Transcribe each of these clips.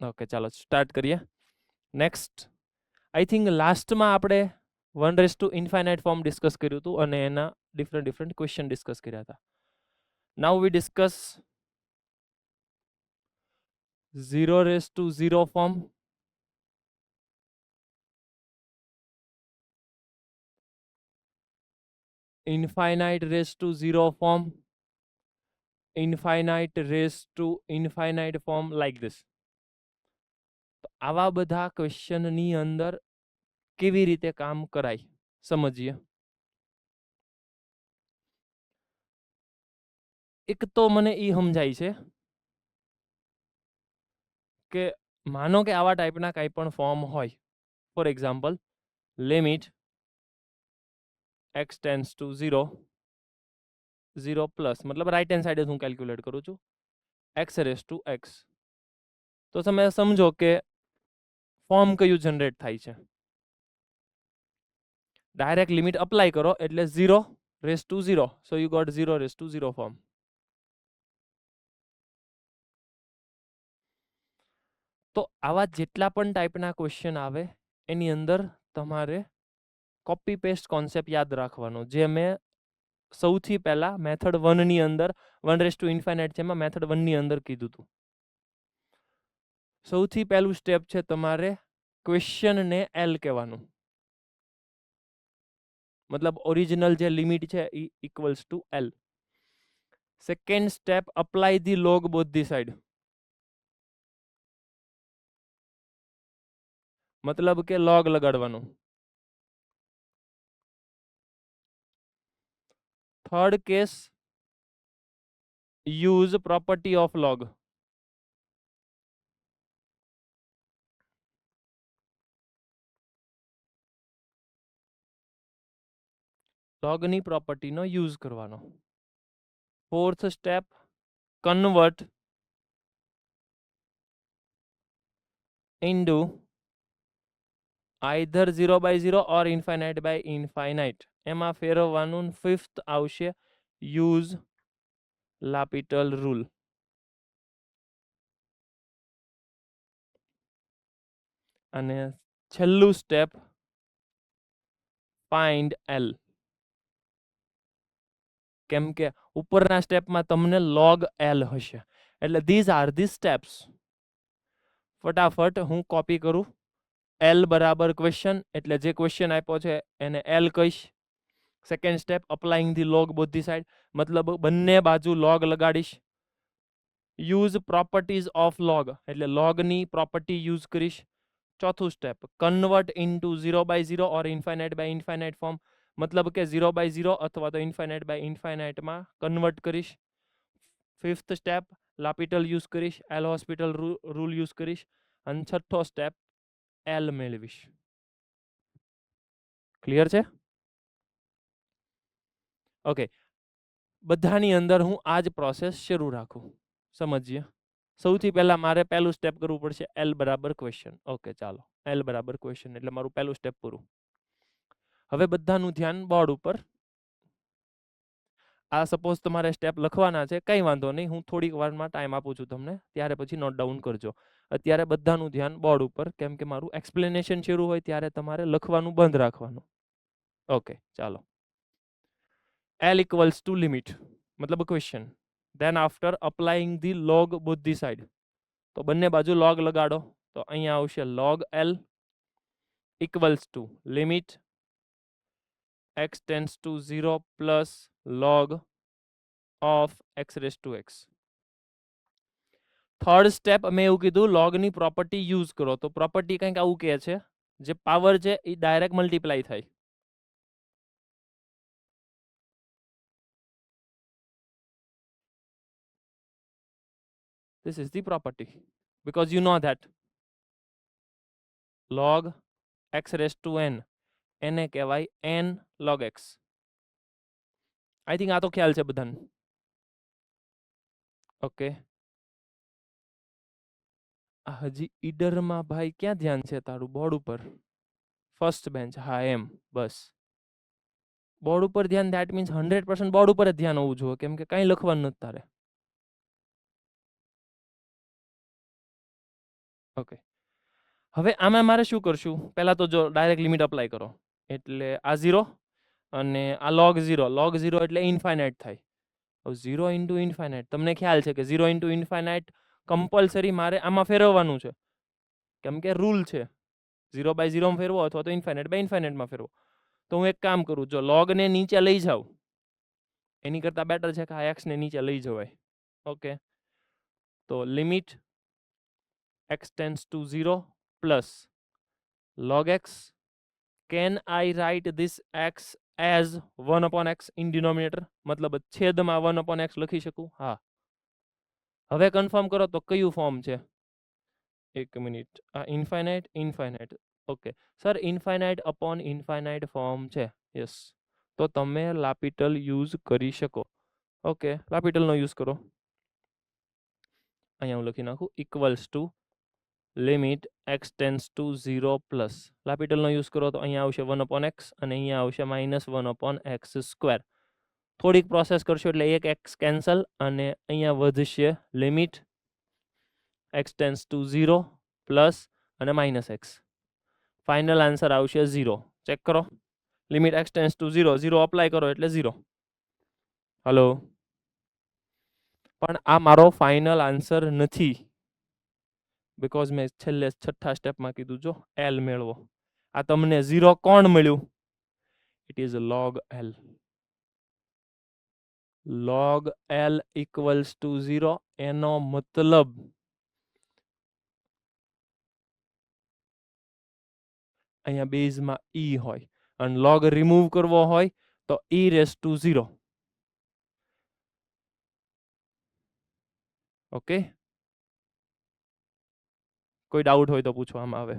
Okay ચાલો start કરીએ. Next I think લાસ્ટમાં આપણે 1/∞ ફોર્મ ડિસ્કસ કર્યું હતું અને એના ડિફરન્ટ ક્વેશ્ચન ડિસ્કસ કર્યા હતા. Now we discuss 0/0 form, ∞0 form, ∞ form like this. તો આવા બધા ક્વેશ્ચનની અંદર કેવી રીતે કામ કરાય સમજીએ. એક તો મને એ સમજાય છે કે માનો કે આવા ટાઈપના કંઈ પણ ફોર્મ હોય, for example limit x tends to 0 plus, મતલબ રાઈટ હેન્ડ સાઈડે હું કેલ્ક્યુલેટ કરું છું, x⁻⁴ તો તમે સમજો કે ફોર્મ કયું જનરેટ થાય છે. ડાયરેક્ટ લિમિટ અપ્લાય કરો એટલે 0/0, સો યુ ગોટ 0/0 ફોર્મ. તો આવા જેટલા પણ ટાઈપના ક્વેશ્ચન આવે એની અંદર તમારે કોપી પેસ્ટ કોન્સેપ્ટ યાદ રાખવાનો, જે મેં સૌથી પહેલા મેથડ 1 ની અંદર 1/∞ છે એમાં મેથડ 1 ની અંદર કીધું હતું. સૌથી પહેલું સ્ટેપ છે તમારે ક્વેશ્ચનને એલ કહેવાનું, મતલબ ઓરિજિનલ જે લિમિટ છે એ equals to L. Second step apply the log both the side, મતલબ કે લોગ લગાડવાનું. Third case use property of log. લોગની પ્રોપર્ટીનો યુઝ કરવાનો. Fourth step convert into either 0/0 or ∞/∞. એમાં ફેરવવાનું. ફિફ્થ આવશે યુઝ લાપિટલ રૂલ. અને છેલ્લું સ્ટેપ ફાઇન્ડ એલ. કેમ કે ઉપરના સ્ટેપમાં તમને લોગ એલ હશે, એટલે ધીઝ આર ધી સ્ટેપ્સ. ફટાફટ હું કોપી કરું. એલ બરાબર ક્વેશ્ચન, એટલે જે ક્વેશ્ચન આપ્યો છે એને એલ કહીશ. Second step applying the log both the side, મતલબ બંને બાજુ લોગ લગાડીશ. યુઝ પ્રોપર્ટીઝ ઓફ લોગ, એટલે લોગની પ્રોપર્ટી યુઝ કરીશ. ચોથું step convert into 0/0 or ∞/∞ form, મતલબ કે 0/0 અથવા તો ∞/∞માં કન્વર્ટ કરીશ. ફિફ્થ સ્ટેપ લાપિટલ યુઝ કરીશ, એલ હોસ્પિટલ રૂલ યુઝ કરીશ. અને છઠ્ઠો સ્ટેપ એલ મેળવીશ. ક્લિયર છે? ઓકે, બધાની અંદર હું આ જ પ્રોસેસ શરૂ રાખું. સમજીએ. સૌથી પહેલા મારે પહેલું સ્ટેપ કરવું પડશે એલ બરાબર ક્વેશ્ચન. ઓકે ચાલો, એલ બરાબર ક્વેશ્ચન એટલે મારું પહેલું સ્ટેપ પૂરું. હવે બધાનું ધ્યાન બોર્ડ ઉપર. આ સપોઝ તમારે સ્ટેપ લખવાના છે, કંઈ વાંધો નહીં, હું થોડીક વારમાં ટાઈમ આપું છું તમને, ત્યારે પછી નોટ ડાઉન કરજો. અત્યારે બધાનું ધ્યાન બોર્ડ ઉપર, કેમ કે મારું એક્સપ્લેનેશન શરૂ હોય ત્યારે તમારે લખવાનું બંધ રાખવાનું. ઓકે ચાલો. L equals to limit, મતલબ question. Than after applying the log both the side, તો બંને બાજુ લોગ લગાડો. તો અહીંયા આવશે log L equals to limit x tends to 0 plus log of x⁻⁴. Third step મેં એવું કીધું લોગની પ્રોપર્ટી યુઝ કરો, તો પ્રોપર્ટી કંઈક આવું કહે છે, જે પાવર છે એ ડાયરેક્ટ મલ્ટીપ્લાય થાય. This is the property because you know that log x⁻n એને કહેવાય n log x. I think આ તો ખ્યાલ છે બધાને. ઓકે, હજી ઈડરમાં ભાઈ ક્યાં ધ્યાન છે તારું? બોર્ડ ઉપર, ફર્સ્ટ બેન્ચ. હા એમ, બસ બોર્ડ ઉપર ધ્યાન. ધેટ મીન્સ 100% બોર્ડ ઉપર જ ધ્યાન હોવું જોઈએ, કેમ કે કાંઈ લખવાનું નથી તારે. ઓકે, હવે આમાં મારે શું કરશું? પહેલા તો જો ડાયરેક્ટ લિમિટ અપ્લાય કરો એટલે આ 0 અને આ log 0 એટલે ઇન્ફાઇનાઇટ થાય. હવે 0 ઇન્ટુ ઇન્ફાઇનાઇટ, તમને ખ્યાલ છે કે 0 ઇન્ટુ ઇન્ફાઇનાઇટ કમ્પલસરી મારે આમાં ફેરવવાનું છે, કેમ કે રૂલ છે 0 બાય 0 માં ફેરવો અથવા તો ઇન્ફાઇનાઇટ બાય ઇન્ફાઇનાઇટમાં ફેરવો. તો હું એક કામ કરું, જો લોગને નીચે લઈ જાઉં એની કરતાં બેટર છે કે આ એક્સને નીચે લઈ જવાય. ઓકે, તો limit x tends to 0 plus log x. Can I write this x as 1 upon x in denominator? મતલબ છેદમાં 1 upon x લખી શકું? હા. હવે કન્ફર્મ કરો તો કયું ફોર્મ છે? એક મિનિટ, આ infinite infinite. Okay sir, infinite upon infinite form છે. યસ, તો તમે લાપિટલ યુઝ કરી શકો. ઓકે, લાપિટલનો યુઝ કરો. અહીંયા હું લખી નાખું equals to limit x tends to 0 plus લાપિટલનો યુઝ કરો તો અહીંયા આવશે 1 upon x અને અહીંયા આવશે -1 upon x સ્ક્વેર. થોડીક પ્રોસેસ કરશો એટલે એક x કેન્સલ અને અહીંયા વધશે limit x tends to 0 plus અને -x. ફાઇનલ આન્સર આવશે 0. ચેક કરો, limit x tends to 0, 0 apply કરો એટલે 0. હલો, પણ આ મારો ફાઇનલ આન્સર નથી, બીકોઝ મેં છેલ્લે છઠ્ઠા સ્ટેપમાં કીધું જો L મેળવો. આ તમને 0 કોણ મળ્યું? It is log L. log L equals to 0, એનો મતલબ અહીંયા બેઝમાં e હોય અને log રિમૂવ કરવો હોય તો e રેસ ટુ 0. ઓકે, કોઈ ડાઉટ હોય તો પૂછો આમાં. હવે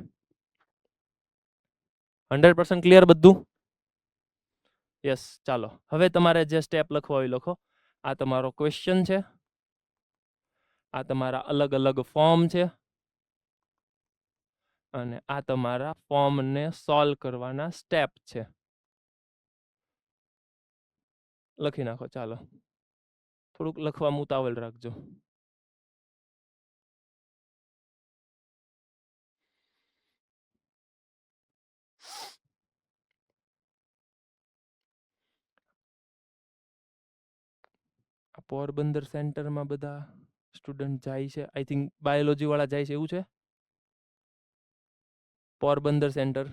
100% ક્લિયર બધું? યસ, ચાલો હવે તમારે જે સ્ટેપ લખવા હોય લખો. આ તમારો ક્વેશ્ચન છે, આ તમારા અલગ અલગ ફોર્મ છે અને આ તમારા ફોર્મને સોલ્વ કરવાના સ્ટેપ છે. લખી નાખો. ચાલો, થોડુંક લખવામાં ઉતાવળ રાખજો. પોરબંદર સેન્ટરમાં બધા સ્ટુડન્ટ જાય છે, આઈ થિંક બાયોલોજી વાળા જાય છે, એવું છે? પોરબંદર સેન્ટર.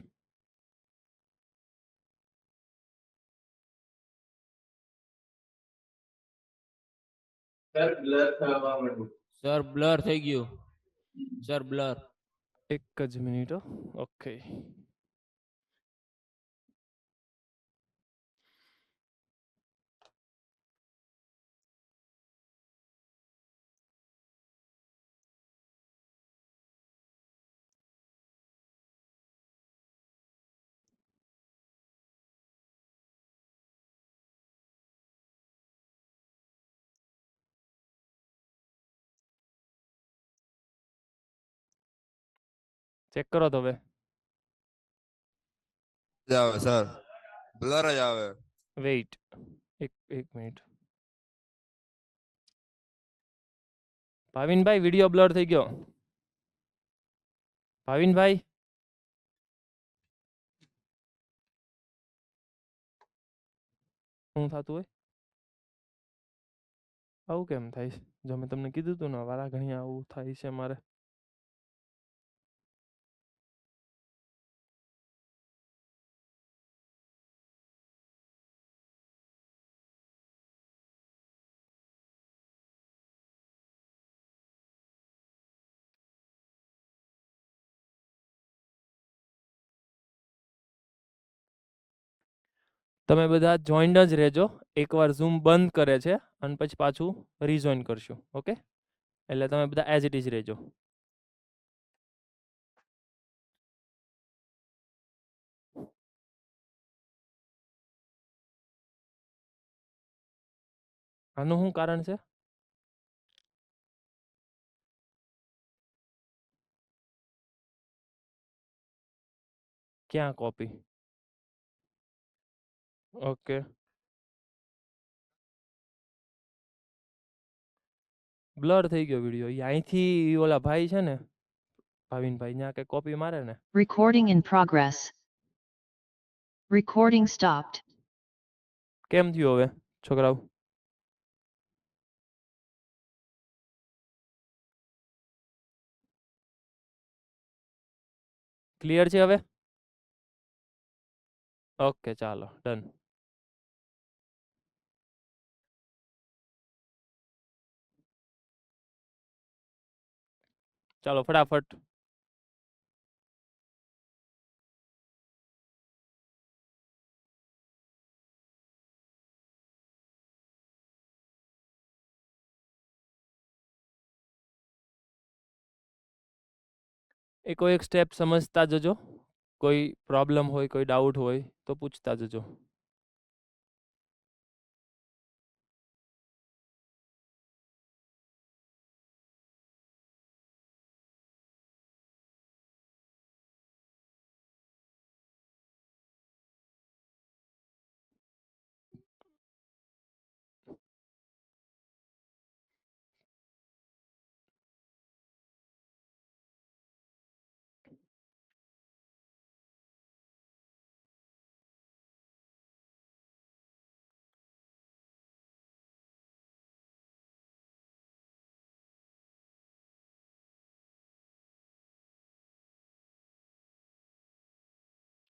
સર બ્લર થઈ ગયું. Sir blur. એક જ મિનિટ. ઓકે, ચેક કરો તો હવે. આવે સર, બ્લર જ આવે. વેઇટ, એક મિનિટ. ભાવિનભાઈ, વિડીયો બ્લર થઈ ગયો. ભાવિનભાઈ, શું થતું હોય? આવું કેમ થાય છે? જો મેં તમને કીધું હતું ને, વારા ઘણી આવું થાય છે મારે. તમે બધા જોઈન્ડ જ રહેજો. એકવાર ઝૂમ બંધ કરે છે અને પછી પાછું રીજોઈન કરશું. ઓકે, એટલે તમે બધા એઝ ઇટ ઇઝ રહેજો. આનું શું કારણ છે? ક્યાં કોપી? ઓકે, બ્લર થઈ ગયો વિડીયો. અહીંથી ઓલા ભાઈ છે ને ભાવિનભાઈ ન્યા કે કોપી મારે ને. Recording in progress. Recording stopped. કેમ થયું હવે છોકરાઓ? ક્લિયર છે હવે? ઓકે ચાલો ડન. ચાલો ફટાફટ. કોઈ એક સ્ટેપ સમજતા જજો. કોઈ પ્રોબ્લેમ હોય, કોઈ ડાઉટ હોય તો પૂછતા જજો.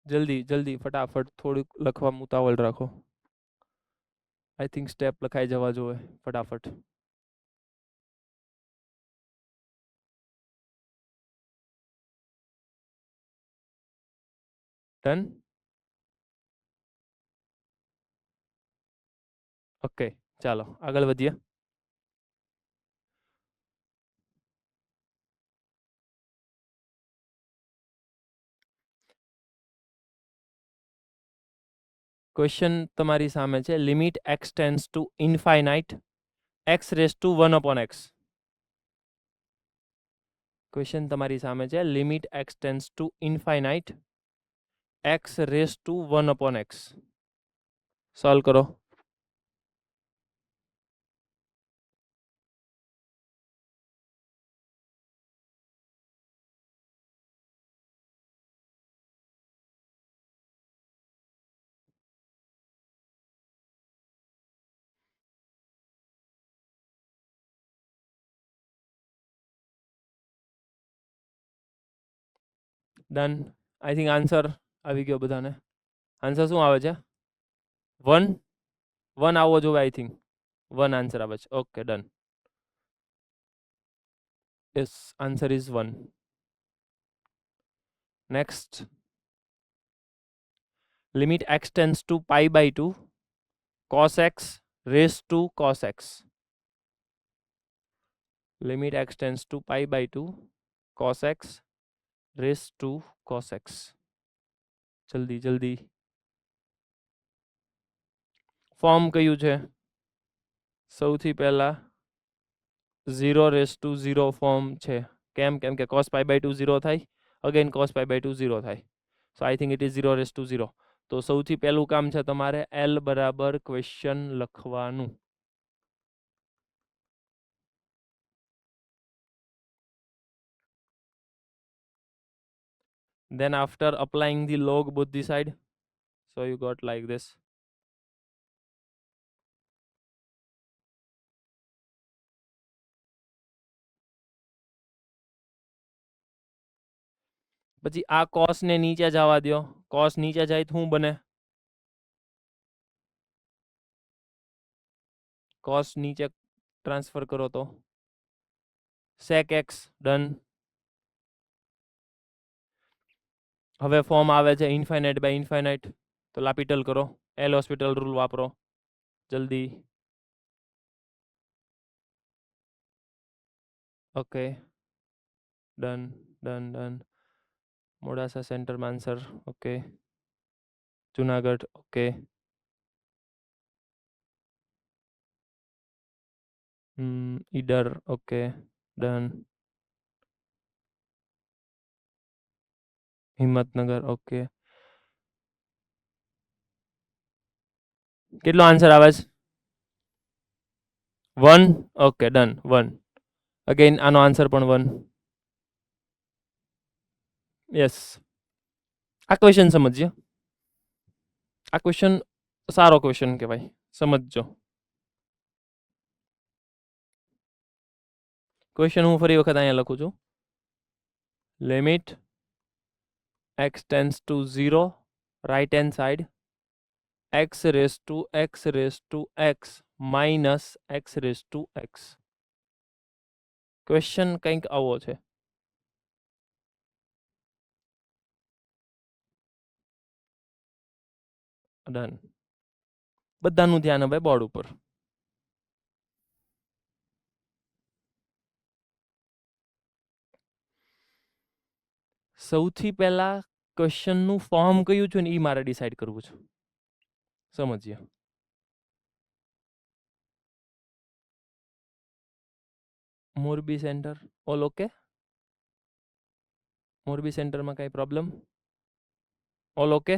જલ્દી જલ્દી ફટાફટ થોડુંક લખવામાં ઉતાવળ રાખો. આઈ થિંક સ્ટેપ લખાઈ જવા જોઈએ ફટાફટ. ડન. ઓકે ચાલો આગળ વધીએ. ક્વેશ્ચન તમારી સામે છે. Limit x tends to infinite x raise to 1 upon x. Question તમારી સામે છે. Limit x tends to infinite x raise to 1 upon x. Solve કરો. ડન. આઈ થિંક આન્સર આવી ગયો બધાને. આન્સર શું આવે છે? 1 1 આવવો જોઈએ. આઈ થિંક 1 આન્સર આવે છે. Okay done. Yes answer is 1. Next. Limit x tends to pi by 2 cos x raise to cos x. Limit x tends to pi by 2 cos x raise to cos x. જલ્દી જલ્દી. Form કયું છે? સૌથી પહેલા 0 raise to 0 form છે. કેમ? કેમ કે cos પાઈ બાય 2 0 થાય. અગેન cos પાઈ બાય 2 0 થાય. So I think it is 0 raise to 0. તો સૌથી પહેલું કામ છે તમારે L બરાબર ક્વેશ્ચન લખવાનું. Then after applying the log both the side, so you got like this. પછી આ cos ને નીચે જવા દો. cos નીચે જાય તો શું બને? cos નીચે ટ્રાન્સફર કરો તો sec x. ડન. હવે ફોર્મ આવે છે ઇન્ફાઇનાઇટ બાય ઇન્ફાઇનાઇટ. તો લાપિટલ કરો. એલ હોસ્પિટલ રૂલ વાપરો જલ્દી. Okay done done done. Modasa સેન્ટરમાં answer. Okay. Junagadh. Okay. Idar. Okay done. Himmatnagar. Okay. કેટલો આન્સર આવે છે? 1. Okay done 1. અગેન આનો આન્સર પણ 1. યસ, આ ક્વેશ્ચન સમજીએ. આ ક્વેશ્ચન સારો ક્વેશ્ચન કહેવાય, સમજજો. ક્વેશ્ચન હું ફરી વખત અહીંયા લખું છું. Limit x tends to 0, right hand side, x raise to x minus x raise to x. Question કંઈક આવો છે. ડન. બધાનું ધ્યાન હવે બોર્ડ ઉપર. સૌથી પહેલા ક્વેશ્ચનનું ફોર્મ કયું છે ને એ મારે ડિસાઈડ કરવું છે. સમજીએ. Morbi center all okay? Morbi સેન્ટરમાં કઈ problem? All okay?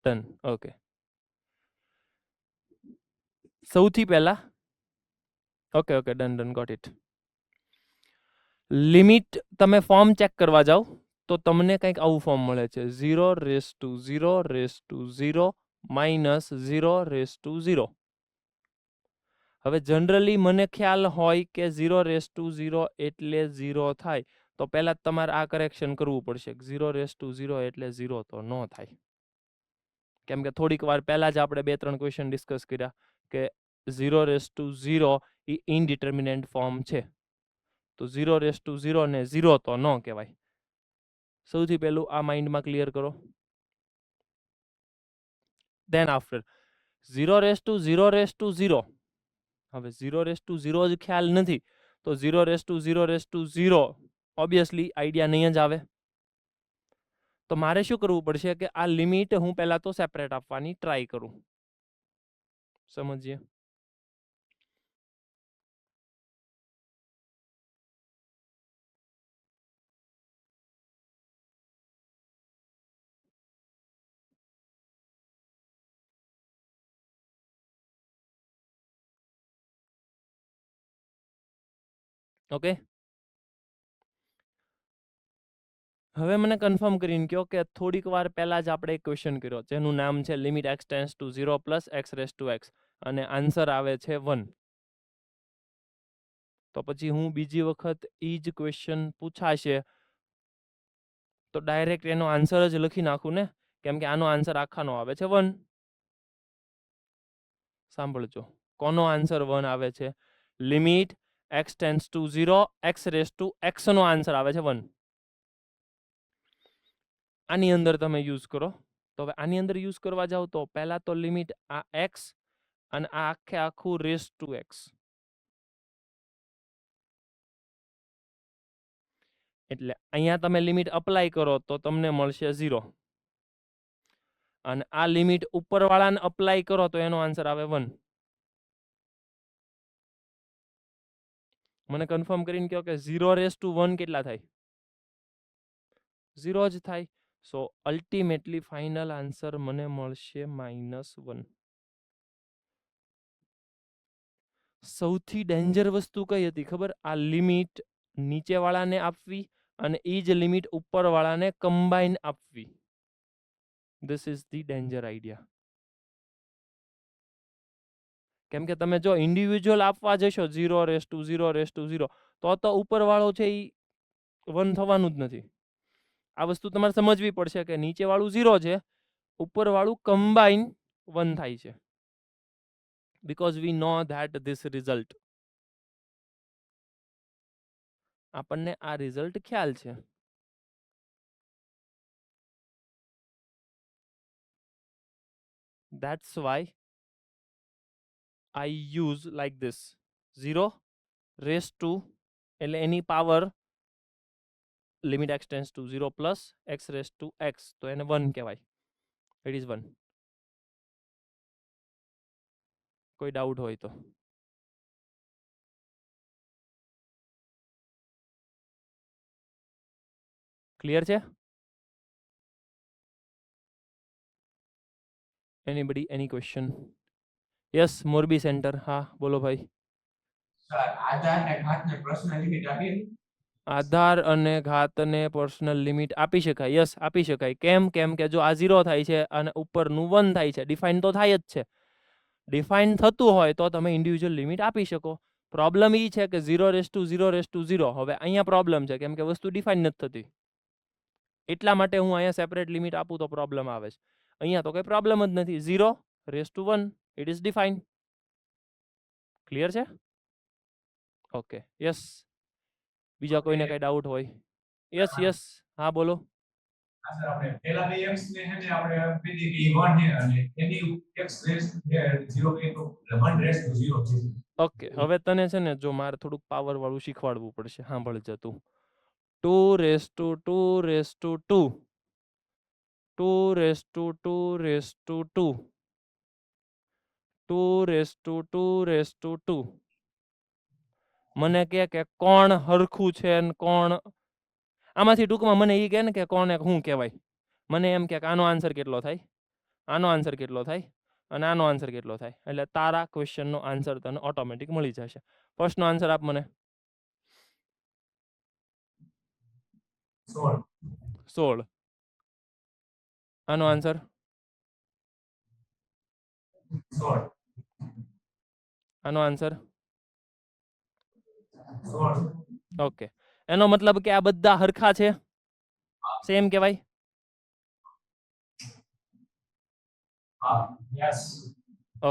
Done. Okay. સૌથી પહેલા okay done got it. Limit તમે ફોર્મ ચેક કરવા જાઓ તો તમને કંઈક આવું ફોર્મ મળે છે. 0 raise to 0 raise to 0 minus 0 raise to 0. હવે જનરલી મને ખ્યાલ હોય કે 0 રેઝ ટુ 0 એટલે 0 થાય, તો પહેલા તમારે આ કરેક્શન કરવું પડશે. 0 રેઝ ટુ 0 એટલે 0 તો ન થાય, કેમ કે થોડીક વાર પહેલા જ આપણે 2-3 ક્વેશ્ચન ડિસ્કસ કર્યા કે 0 raise to 0 A indeterminate form છે. તો 0 રેઝ ટુ 0 ને 0 તો ન કહેવાય. સૌથી પહેલું આ માઇન્ડમાં ક્લિયર કરો. Then after 0 raise to 0 raise to 0. હવે 0 રેઝ ટુ 0 જ ખ્યાલ નથી તો 0 raise to 0 raise to 0 obviously idea નહીં જ આવે. તો મારે શું કરવું પડશે કે આ લિમિટ હું પહેલા તો સેપરેટ આપવાની ટ્રાય કરું. સમજીએ. ઓકે. હવે મને કન્ફર્મ કરીને કહો કે થોડીક વાર પહેલા જ આપણે એક ક્વેશ્ચન કર્યો જેનું નામ છે limit x tends to 0 plus x raise to x અને આન્સર આવે છે 1. તો પછી હું બીજી વખત ઈ જ ક્વેશ્ચન પૂછાશે તો ડાયરેક્ટ એનો આન્સર જ લખી નાખું ને, કેમ કે આનો આન્સર આખાનો આવે છે 1. સાંભળજો, કોનો આન્સર 1 આવે છે? Limit x tends to 0 x raise to x નો આન્સર આવે છે 1. આની અંદર તમે યુઝ કરો. તો હવે આની અંદર યુઝ કરવા જાવ તો પહેલા તો લિમિટ આ x અને આ આખે આખું રેઝ ટુ x, એટલે અહીંયા તમે લિમિટ અપ્લાય કરો તો તમને મળશે 0 અને આ લિમિટ ઉપરવાળાને અપ્લાય કરો તો એનો આન્સર આવે 1. મને કન્ફર્મ કરીને કહો કે 0 રેઝ ટુ 1 કેટલા થાય? 0 જ થાય. સો અલ્ટિમેટલી ફાઇનલ આન્સર મને મળશે -1. સૌથી ડેન્જર વસ્તુ કઈ હતી ખબર? આ લિમિટ નીચેવાળાને આપવી અને એ જ લિમિટ ઉપરવાળાને કમ્બાઈન આપવી. This is the danger idea. કેમ કે તમે જો ઇન્ડિવિજ્યુઅલ આપવા જશો 0 રેઝ ટુ 0 રેઝ ટુ 0 તો ઉપરવાળો છે એ 1 થવાનું જ નથી. આ વસ્તુ તમારે સમજવી પડશે કે નીચેવાળું 0 છે, ઉપરવાળું કમ્બાઈન 1 થાય છે. because we know that this result, આપણને આ રિઝલ્ટ ખ્યાલ છે. that's why I use like this 0 raised to એટલે એની power limit x tends to 0 plus x raise to x, તો એને 1 કહેવાય. It is 1. કોઈ ડાઉટ હોય તો ક્લિયર છે? Anybody any question? Yes, Morbi centre. હા બોલો ભાઈ. સર આધાર ને ઘાત ને પ્રશ્ન લિમિટ આપી. આધાર અને ઘાતને પર્સનલ લિમિટ આપી શકાય. યસ, આપી શકાય. કેમ કે જો આ 0 થાય છે અને ઉપરનું 1 થાય છે, ડિફાઇન તો થાય જ છે. ડિફાઇન થતું હોય તો તમે ઇન્ડિવિજ્યુઅલ લિમિટ આપી શકો. પ્રોબ્લેમ એ છે કે 0:0:0 હવે અહીંયા પ્રોબ્લેમ છે કેમ કે વસ્તુ ડિફાઇન નથી થતી. એટલા માટે હું અહીંયા સેપરેટ લિમિટ આપું તો પ્રોબ્લેમ આવે છે. અહીંયા તો કઈ પ્રોબ્લેમ જ નથી. 0:1 ઇટ ઇઝ ડિફાઇન. ક્લિયર છે? Okay, yes. બીજા કોઈને કઈ ડાઉટ હોય? યસ. હા, બોલો. સર આપણે પહેલા બે x ને છે ને આપણે કીધી કે 1 છે અને એની x રેસ 0 કે તો 1 રેસ ટુ 0 છે. ઓકે, હવે તને છે ને જો મારે થોડુંક પાવર વાળું શીખવાડવું પડશે. સાંભળજે તું. 2:2:2 2:2:2 2:2:2 મને કે કોણ હરખું છે ને કોણ આમાંથી ટૂંકમાં મને એ કહે ને કે કોને શું કહેવાય. મને એમ કે આનો આન્સર કેટલો થાય, આનો આન્સર કેટલો થાય અને આનો આન્સર કેટલો થાય. એટલે તારા ક્વેશ્ચનનો આન્સર તને ઓટોમેટિક મળી જશે. ફર્સ્ટનો આન્સર આપ મને. 16. આનો આન્સર 16. આનો આન્સર 16. ઓકે. એનો મતલબ કે આ બધા હરખા છે, સેમ કહેવાય. હા, યસ.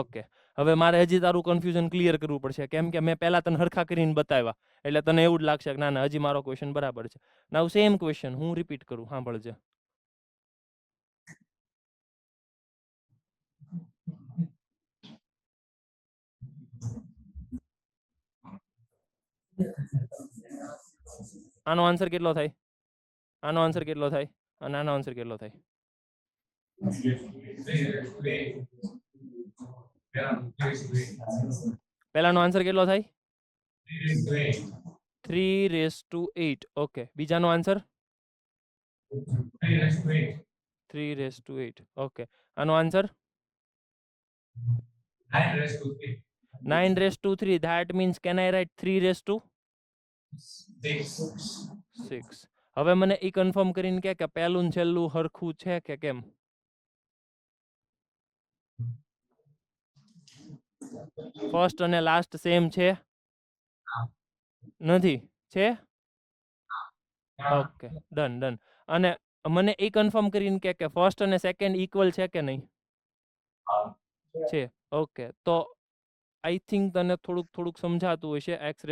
ઓકે, હવે મારે હજી તારું કન્ફ્યુઝન ક્લિયર કરવું પડશે કેમ કે મેં પહેલા તને હરખા કરીને બતાવ્યા એટલે તને એવું જ લાગશે કે ના ના હજી મારો ક્વેશ્ચન બરાબર છે. નાઉ સેમ ક્વેશ્ચન હું રિપીટ કરું, સાંભળજે. આનો આન્સર કેટલો થાય, આનો આન્સર કેટલો થાય અને આનો આન્સર કેટલો થાય? પહેલાનો આન્સર કેટલો થાય? 3:8. ઓકે, બીજાનો આન્સર 3:8. ઓકે, આનો answer 9:3. That means can I write 3:6? હવે મને ઈ કન્ફર્મ કરીને કે પહેલું ને છેલ્લું હરખું છે કે કેમ? ફર્સ્ટ અને લાસ્ટ સેમ છે? નથી છે? Okay, done. અને મને ઈ કન્ફર્મ કરીને કે ફર્સ્ટ અને સેકન્ડ ઇક્વલ છે કે નહીં? છે. ઓકે, તો આઈ થિંક તને થોડુંક સમજાતું હશે. x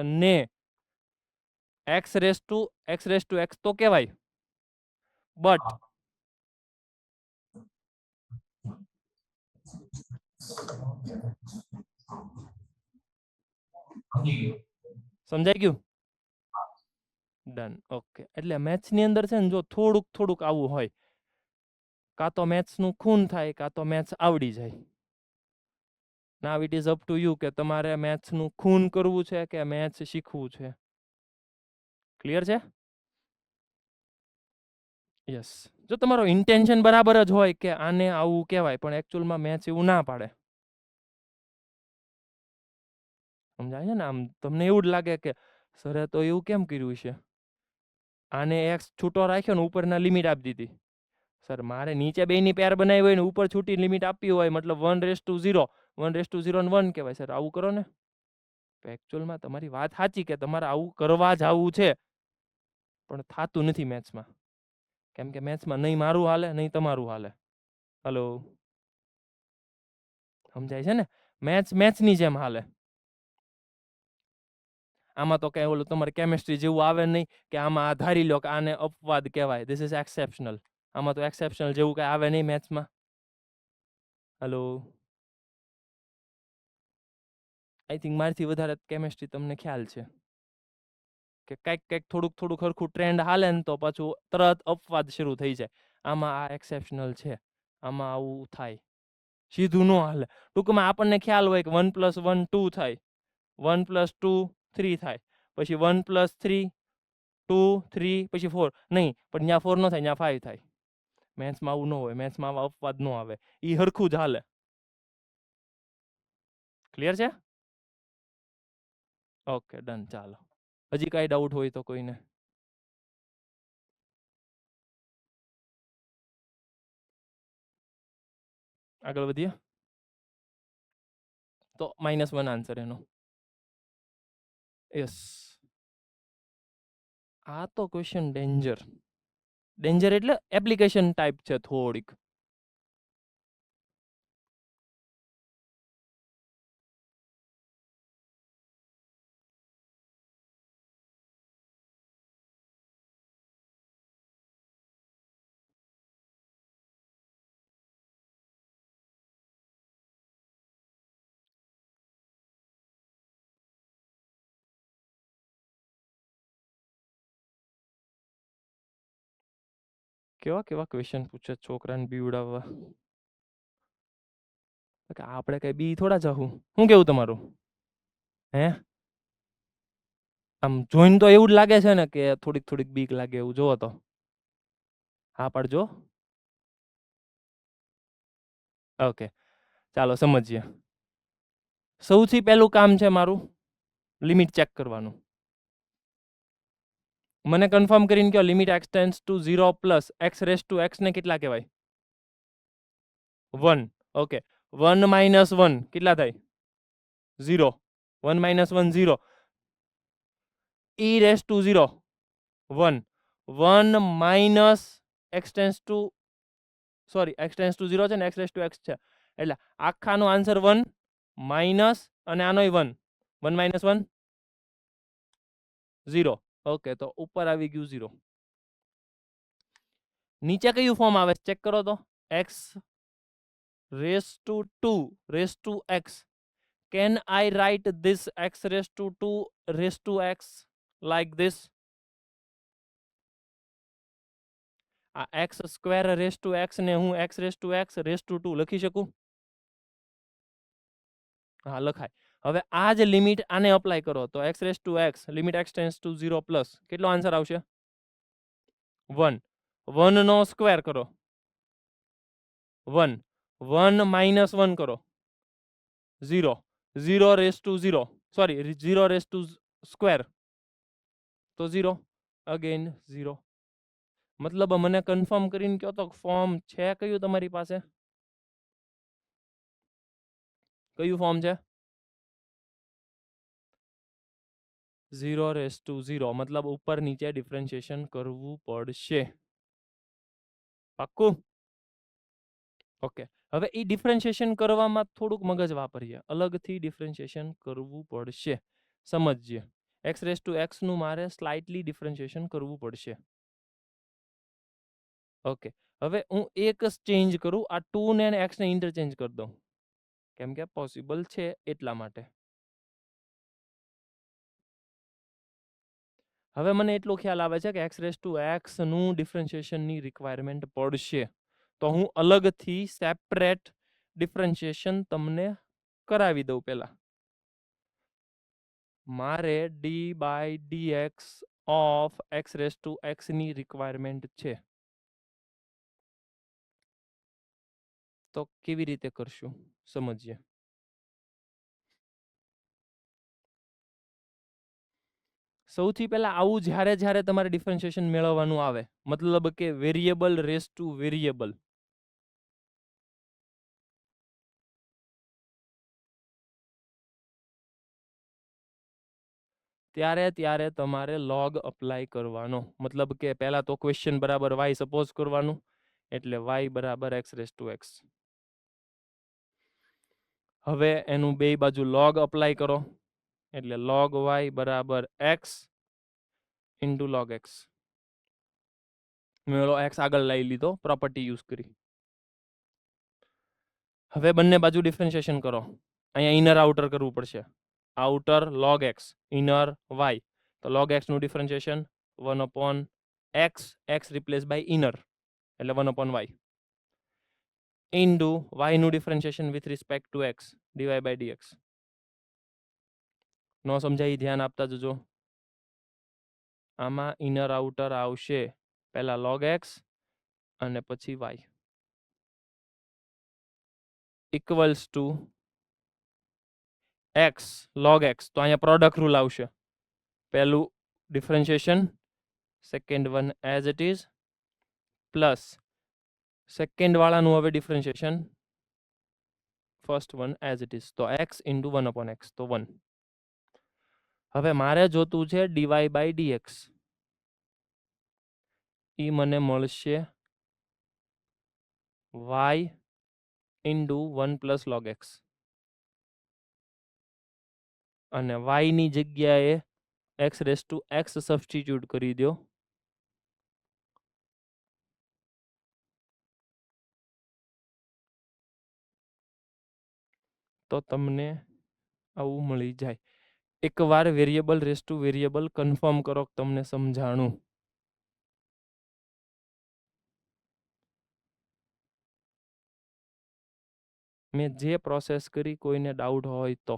ને x તો કહેવાય, બટ સમજાઈ ગયું? ડન. ઓકે, એટલે મેથ્સની અંદર છે ને જો થોડુંક આવું હોય, કાં તો મેથ્સનું ખૂન થાય કાં તો મેથ્સ આવડી જાય. Now it is up to you કે તમારે મેથ્સનું ખૂન કરવું છે કે મેથ્સ શીખવું છે. ક્લિયર છે? યસ. જો તમારો ઇન્ટેન્શન બરાબર જ હોય કે આને આવું કહેવાય પણ એકચ્યુઅલમાં મેથ્સ એવું ના પાડે. સમજાય છે ને? આમ તમને એવું જ લાગે કે સરે તો એવું કેમ કર્યું છે, આને એક્સ છૂટો રાખ્યો ને ઉપરના લિમિટ આપી દીધી. સર મારે નીચે બેની પેર બનાવી હોય ને ઉપર છૂટી લિમિટ આપી હોય, મતલબ 1:0 1:0 1 કહેવાય. સર આવું કરો ને. તો એકચ્યુઅલમાં તમારી વાત સાચી કે તમારે આવું કરવા જ આવું છે પણ થતું નથી મેથ્સમાં. કેમ કે મેથ્સમાં નહીં મારું હાલે નહીં તમારું હાલે. હલો, સમજાય છે ને? મેથ્સની જેમ હાલે. આમાં તો કઈ ઓલું તમારે કેમિસ્ટ્રી જેવું આવે નહીં કે આમાં આ ધારી લો કે આને અપવાદ કહેવાય, ધીસ ઇઝ એક્સેપ્શનલ. આમાં તો એક્સેપ્શનલ જેવું કઈ આવે નહીં મેથ્સમાં. હલો, આઈ થિંક મારથી વધારે કેમિસ્ટ્રી તમને ખ્યાલ છે કે કંઈક થોડુંક હરખું ટ્રેન્ડ હાલે ને તો પાછું તરત અપવાદ શરૂ થઈ જાય. આમાં આ એક્સેપ્શનલ છે, આમાં આવું થાય, સીધું ન હાલે. ટૂંકમાં આપણને ખ્યાલ હોય કે 1 + 1 2 થાય, 1 + 2 3 થાય, પછી 1 + 3 2 3 પછી 4 નહીં, પણ ત્યાં 4 ન થાય, ત્યાં 5 થાય. મેથ્સમાં આવું ન હોય, મેથ્સમાં આવા અપવાદ ન આવે, એ હરખું જ હાલે. ક્લિયર છે? Okay, done. ચાલો હજી કાંઈ ડાઉટ હોય તો કોઈને? આગળ વધીએ તો -1 આન્સર એનો. યસ, આ તો ક્વેશ્ચન ડેન્જર એટલે એપ્લિકેશન ટાઈપ છે થોડીક. કેવા કેવા ક્વેશ્ચન પૂછે છોકરાને બીવડાવવા. કે આપણે કઈ બી થોડા જાહું. શું કેવું તમારું? હે, આમ જોઈને તો એવું જ લાગે છે ને કે થોડીક થોડીક બીક લાગે એવું. જોવો તો હા પાડજો. ઓકે, ચાલો સમજીએ. સૌથી પહેલું કામ છે મારું લિમિટ ચેક કરવાનું. મને કન્ફર્મ કરીને કહો, limit x tends to 0 plus x raise to x ને કેટલા કહેવાય? 1. ઓકે, 1 માઇનસ 1 કેટલા થાય? 0. 1 minus 1 0. e raise to 0 1. 1 minus x tends to x tends to 0 છે ને x રેઝ ટુ x છે એટલે આખાનો આન્સર 1 માઇનસ અને આનોય 1. 1 માઇનસ 1 0. ઓકે, તો ઉપર આવી ગયું 0. નીચે કયું ફોર્મ આવે ચેક કરો તો. x raise to 2 raise to x. Can I write this x raised to 2 raised to x like this? આ x square raised to x ને હું x raised to x raised to 2 લખી શકું? હા, લખાય. હવે આ જ લિમિટ આને અપ્લાય કરો તો x raised to x limit x tends to 0 plus કેટલો આન્સર આવશે? 1. 1 નો સ્ક્વેર કરો 1. 1 માઇનસ 1 કરો 0. 0 raise to 0 0 raise to square તો 0 અગેન 0. મતલબ મને કન્ફર્મ કરીને કહો તો ફોર્મ છે કયું તમારી પાસે? કયું ફોર્મ છે? 0 રેઝ ટુ 0 મતલબ ઉપર નીચે ડિફરન્શિએશન કરવું પડશે. પાક્કું? ઓકે, હવે એ ડિફરન્શિએશન કરવામાં થોડુંક મગજ વાપરીએ. અલગથી ડિફરન્શિએશન કરવું પડશે. સમજીએ. x રેઝ ટુ x નું મારે સ્લાઇટલી ડિફરન્શિએશન કરવું પડશે. ઓકે, હવે હું એક ચેન્જ કરું, આ 2 ને x ને ઇન્ટરચેન્જ કરી દઉં કેમ કે પોસિબલ છે એટલા માટે. હવે મને એટલો ખ્યાલ આવે છે કે x રેઝ ટુ x નું ડિફરન્શિએશનની રિક્વાયરમેન્ટ પડશે તો હું અલગથી સેપરેટ ડિફરન્શિએશન તમને કરાવી દઉં. પહેલા મારે d/dx of x raise to x ની રિક્વાયરમેન્ટ છે. તો કેવી રીતે કરશું સમજીએ. સૌથી પહેલા આવું જ્યારે તમારે ડિફરન્શિએશન મેળવવાનું આવે મતલબ કે વેરિયેબલ રેઝ ટુ વેરિયેબલ ત્યારે તમારે લોગ અપ્લાય કરવાનો. મતલબ કે પહેલા તો ક્વેશ્ચન બરાબર y સપોઝ કરવાનું એટલે y બરાબર x રેઝ ટુ x. હવે એનું બે બાજુ લોગ અપ્લાય કરો એટલે log y બરાબર x ઇન્ટુ log x. મેં x આગળ લઈ લીધો પ્રોપર્ટી યુઝ કરી. હવે બંને બાજુ ડિફરન્શિએશન કરો. અહીંયા ઇનર આઉટર કરવું પડશે. Outer log x inner y તો log x નું differentiation 1/x x replace by inner એટલે 1/y ઇન્ટુ y નું differentiation with respect to x dy by dx. નો સમજાય ધ્યાન આપતા જજો. આમાં ઇનર આઉટર આવશે પહેલા log x અને પછી y equals to x log x. તો અહીંયા પ્રોડક્ટ રૂલ આવશે. પહેલું differentiation, second one as it is, plus second વાળાનું હવે differentiation, first one as it is. તો x into 1 upon x, તો 1. હવે મારે જોતું છે dy by dx. ઈ મને મળશે y into 1 plus log x. અને y ની જગ્યાએ x raised to x substitute કરી દો. તો તમને આવું મળી જાય. એકવાર variable raise to variable confirm કરો કે તમને સમજાણું. મેં જે પ્રોસેસ કરી કોઈને ડાઉટ હોય તો.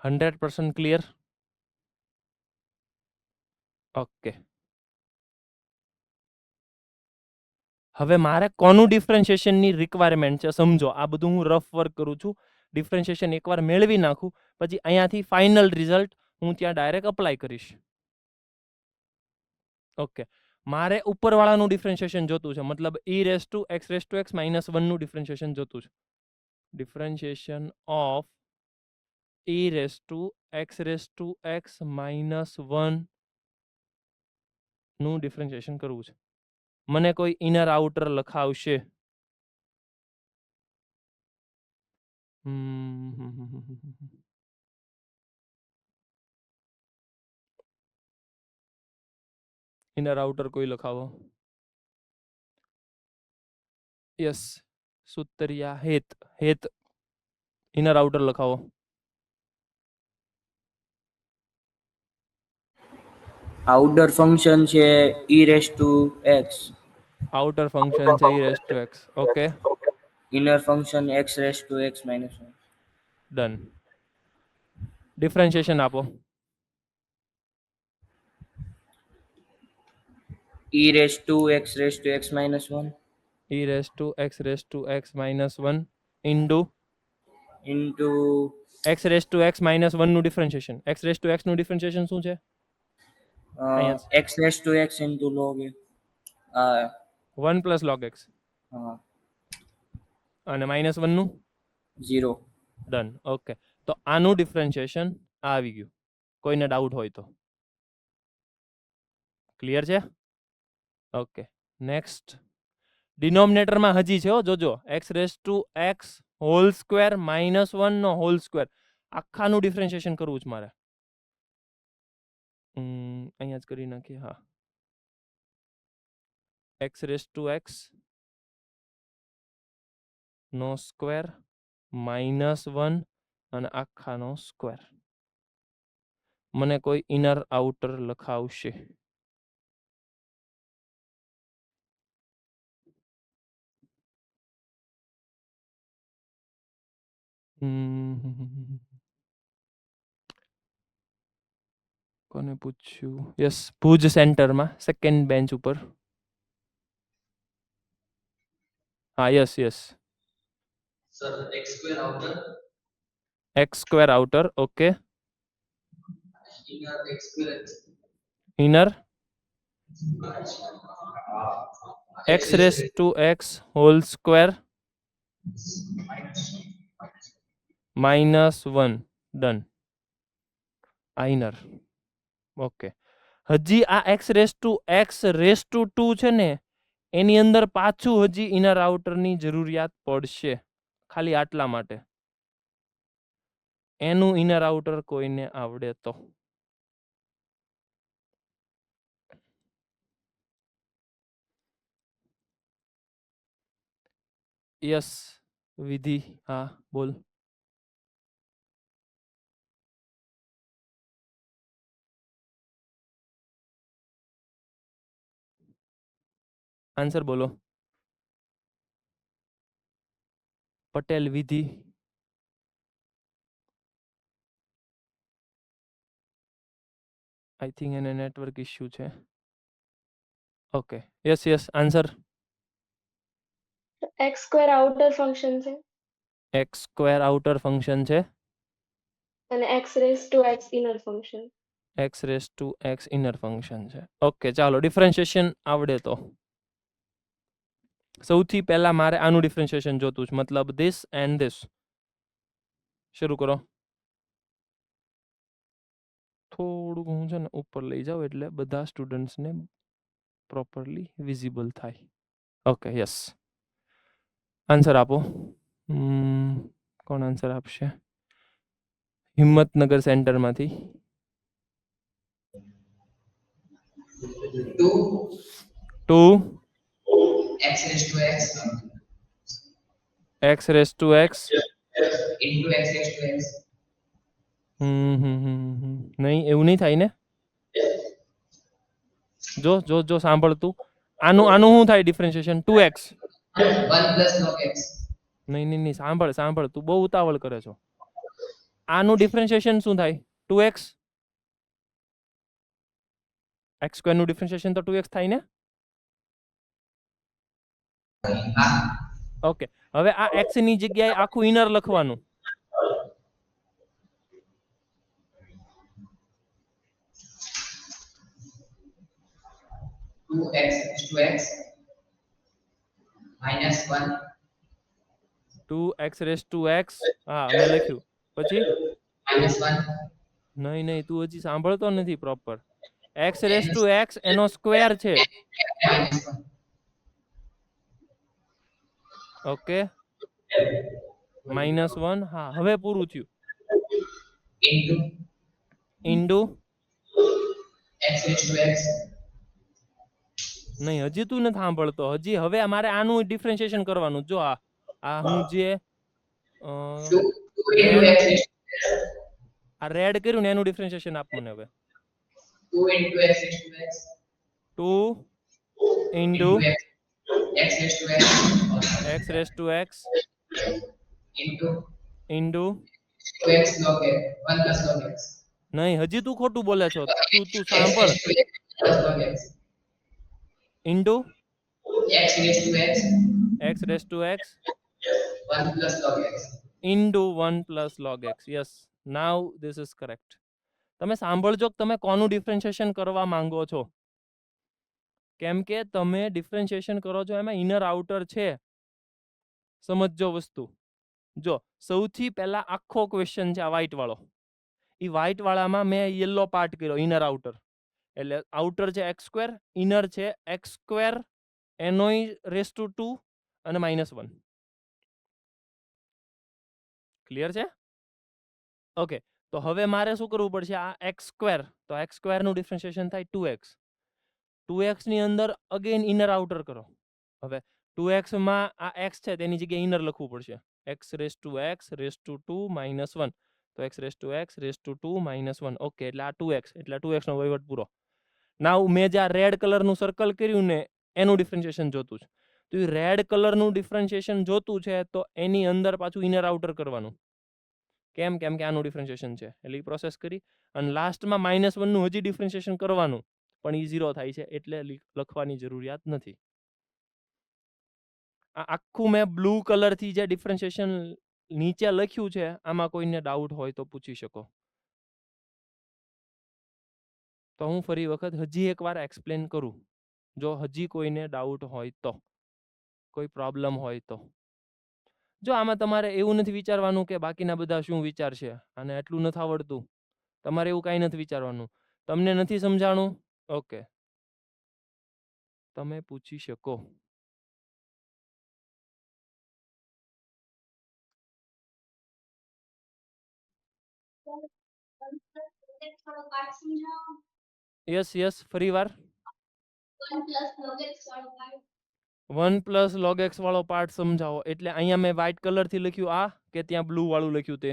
100% ક્લિયર? ઓકે. હવે મારે કોનું ડિફરન્શિએશનની રિક્વાયરમેન્ટ છે સમજો. આ બધું હું રફ વર્ક કરું છું. ડિફરન્શિએશન એકવાર મેળવી નાખું પછી અહીંયાથી ફાઇનલ રિઝલ્ટ હું ત્યાં ડાયરેક્ટ અપ્લાય કરીશ. ઓકે. મારે ઉપરવાળાનું ડિફરન્શિએશન જોતું છે, મતલબ e race to x minus 1 નું ડિફરન્શિએશન જોતું છે. Differentiation of e race to x minus 1 નું ડિફરન્શિએશન કરવું છે. મને કોઈ ઇનર આઉટર લખાવશે? ઇનર આઉટર કોઈ લખાવો. યસ, સુતરિયા હેત ઇનર આઉટર લખાવો. આઉટર ફંક્શન છે e race to x, outer function છે e race to x. Okay, inner function x raise to x minus 1. Done. Differentiation આપો. e race to x minus 1 e race to x minus 1 into into x raise to x minus 1 નું differentiation. x raise to x નું differentiation શું છે? x raise to x into log x. 1 plus log x. અને minus 1 નું 0. Done. Okay, તો આનું differentiation આવી ગયું. કોઈને ડાઉટ હોય તો ક્લિયર છે? Okay, next. ડિનોમિનેટરમાં હજી છે, જોજો. x raise to x whole square minus 1 નો હોલ સ્ક્વેર આખાનું ડિફરન્શિએશન કરવું છે મારે. અહીંયા જ કરી નાખીએ. હા, x રેસ ટુ x નો સ્ક્વેર માઇનસ 1 અને આખાનો સ્ક્વેર. મને કોઈ ઇનર આઉટર લખાવશે? કોને પૂછ્યું? યસ, ભુજ સેન્ટરમાં સેકન્ડ બેન્ચ ઉપર. હા, yes. Sir, x square outer, x square outer. Okay, inner x square, inner x raise to x whole square minus 1. Done. આ ઇનર. ઓકે, હજી આ x રેસ ટુ 2 છે ને, એની અંદર પાછું હજી ઇનર આઉટરની જરૂરિયાત પડશે. ખાલી આટલા માટે. એનું ઇનર આઉટર કોઈને આવડે તો? યસ, વિધિ. હા, બોલ. આન્સર બોલો. પટેલ વિધિ. આઈ થિંક એને નેટવર્ક ઇશ્યુ છે. Okay, yes. Answer. X square outer function છે એક્સ સ્ક્વેર આઉટર ફંક્શન છે, અને x raise to x inner function. X raise to x inner function છે. ઓકે, ચાલો ડિફરન્શિએશન આવડે તો સૌથી પહેલા મારે આનું ડિફરન્શિએશન જોતું છે, મતલબ ધીસ એન્ડ ધીસ. શરૂ કરો. થોડુંક હું છે ને ઉપર લઈ જાઉં એટલે બધા સ્ટુડન્ટ્સને પ્રોપરલી વિઝિબલ થાય. Okay, yes. આન્સર આપો. કોણ આન્સર આપશે? હિંમતનગર સેન્ટરમાંથી. 2 2 x raised to x x raise to x. into x raised to x. નહીં, એવું નહીં થાય ને. જો જો જો સાંભળતું, આનું આનું શું થાય differentiation? 2x. 1 plus log x. નહીં નહીં નહીં, સાંભળ સાંભળ, તું બહુ ઉતાવળ કરે છો. આનું ડિફરન્શિએશન શું થાય? 2x. x સ્ક્વેર નું ડિફરન્શિએશન તો 2x થાય ને. ઓકે, હવે આ x ની જગ્યાએ આખું ઇનર લખવાનું. Two x raised to x minus 1 2x race to x. હા, મેં લખ્યું. પછી minus 1 નહીં નહીં, તું હજી સાંભળતો નથી proper. x raise to x એનો સ્ક્વેર છે. minus 1 okay, -1. હા, હવે પૂરું થયું. into into. x raised to x નહીં, હજી તું નથી સાંભળતો. હજી હવે અમારે આનું ડિફરન્શિએશન કરવાનું. જો આ હું જે 2 into x raised to x આ રેડ કર્યું ને એનું ડિફરન્શિએશન આપ મને હવે. 2 into x raised to x 2 into x raised to x x raise to x into into. 2x log x 1 plus log x નહીં, હજી તું ખોટું બોલે છો. તું સાંભળ. plus log x into x raised to x x raise to x 1 plus log x into 1 plus log x. Yes, now this is correct. તમે સાંભળજો કે તમે કોનું ડિફરન્શિએશન કરવા માંગો છો. કેમ કે તમે ડિફરન્શિએશન કરો છો એમાં ઇનર આઉટર છે. સમજજો વસ્તુ. જો સૌથી પહેલા આખો ક્વેશ્ચન છે આ વ્હાઇટ વાળો. એ વ્હાઇટ વાળામાં મેં યલો પાર્ટ કર્યો, ઇનર આઉટર. એટલે આઉટર છે એક્સ સ્ક્વેર, ઇનર છે એક્સ સ્ક્વેર એનો રેસ ટુ 2 અને -1. ક્લિયર છે? ઓકે, તો હવે મારે શું કરવું પડશે? આ એક્સ સ્ક્વેર, તો એક્સ સ્ક્વેર નું ડિફરન્શિએશન થાય 2x. 2x ની અંદર અગેન ઇનર આઉટર કરો. હવે 2x માં આ x છે તેની જગ્યાએ ઇનર લખવું પડશે. x raise to 2 -1. તો x રેસ ટુ 2 -1. ઓકે, એટલે આ 2x, એટલે 2x નો વહીવટ પૂરો. નાઉ મેં જે આ રેડ કલરનું સર્કલ કર્યું ને એનું ડિફરન્શિએશન જોતું છે. તો એ રેડ કલરનું ડિફરન્શિએશન જોતું છે તો એની અંદર પાછું ઇનર આઉટર કરવાનું. કેમ? કેમ કે આનું ડિફરન્શિએશન છે એટલે એ પ્રોસેસ કરી. અને લાસ્ટમાં -1 નું હજી ડિફરન્શિએશન કરવાનું, પણ એ 0 થાય છે એટલે લખવાની જરૂરિયાત નથી. આ આખું મેં બ્લુ કલરથી જે ડિફરન્શિએશન નીચે લખ્યું છે આમાં કોઈને ડાઉટ હોય તો પૂછી શકો. તો હું ફરી વખત હજી એકવાર એક્સપ્લેન કરું, જો હજી કોઈને ડાઉટ હોય તો, કોઈ પ્રોબ્લેમ હોય તો. જો આમાં તમારે એવું નથી વિચારવાનું કે બાકીના બધા શું વિચારશે, અને એટલું નથી આવડતું, તમારે એવું કાંઈ નથી વિચારવાનું. તમને નથી સમજાણું, ઓકે, તમે પૂછી શકો. યસ યસ, ફરી વાર. 1 પ્લસ log x વાળો પાર્ટ સમજાવો. એટલે અહીંયા મેં વ્હાઇટ કલર થી લખ્યું આ, કે ત્યાં બ્લુ વાળું લખ્યું તે?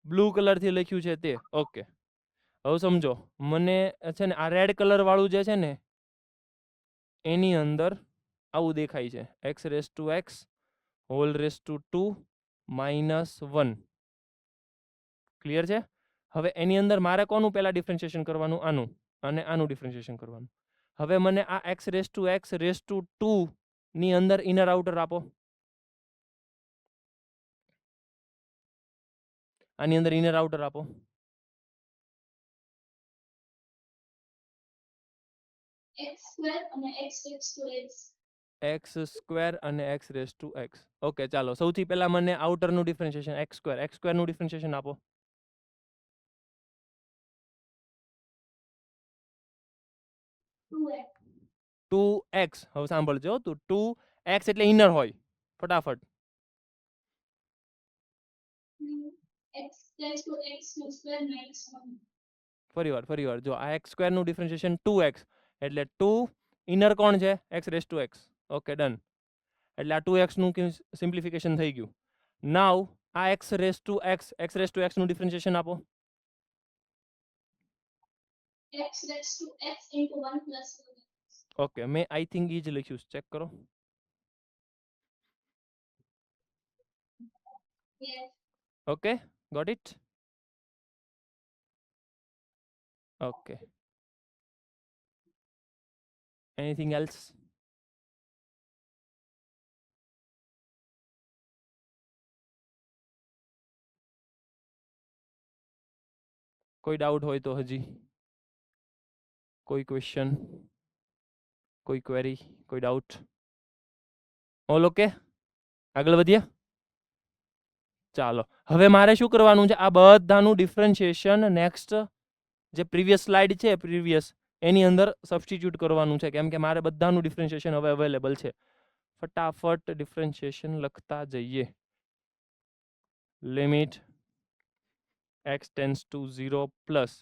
બ્લુ કલર થી લખ્યું છે તે. ઓકે, હવે સમજો. મને છે ને આ રેડ કલર વાળું જે છે ને એની અંદર આવું દેખાય છે, x raise to x whole raise to 2 -1. Clear છે? હવે એની અંદર મારે કોનું પહેલા ડિફરન્શિએશન કરવાનું? આનું. અને આનું ડિફરન્શિએશન કરવાનું. હવે મને આ x રેસ ટુ 2 ની અંદર ઇનર આઉટર આપો. આની અંદર ઇનર આઉટર આપો. x square અને x raised to x. x square અને x raise to x. Okay, ચાલો સૌથી પહેલા મને આઉટરનું ડિફરન્શિએશન x સ્ક્વેરનું ડિફરન્શિએશન આપો. 2x. 2x. હવે સાંભળજો તો 2x એટલે ઇનર હોય. ફટાફટ. X raised to x square minus 1. ફરીવાર જો આ x સ્ક્વેરનું ડિફરન્શિએશન 2x એટલે 2 ઇનર કોણ છે? x raise to x. Okay, done. એટલે આ 2x નું સિમ્પ્લિફિકેશન થઈ ગયું. નાઉ આ x રેસ ટુ x નું ડિફરન્શિએશન આપો. X raised to x into 1 plus 1. Okay, મેં આઈ થિંક ઈ જ લખ્યું છે, ચેક કરો. Yes. Okay, got it. Okay, anything else? કોઈ ડાઉટ હોય તો હજી કોઈ ક્વેશ્ચન, કોઈ ક્વેરી, કોઈ ડાઉટ? ઓલ ઓકે, આગળ વધીએ. ચાલો હવે મારે શું કરવાનું છે? આ બધાનું ડિફરન્શિએશન નેક્સ્ટ જે પ્રીવિયસ સ્લાઇડ છે એની અંદર સબસ્ટિટ્યુટ કરવાનું છે, કેમ કે મારે બધાનું ડિફરન્શિએશન હવે અવેલેબલ છે. ફટાફટ ડિફરન્શિએશન લખતા જઈએ. Limit x tends to 0 plus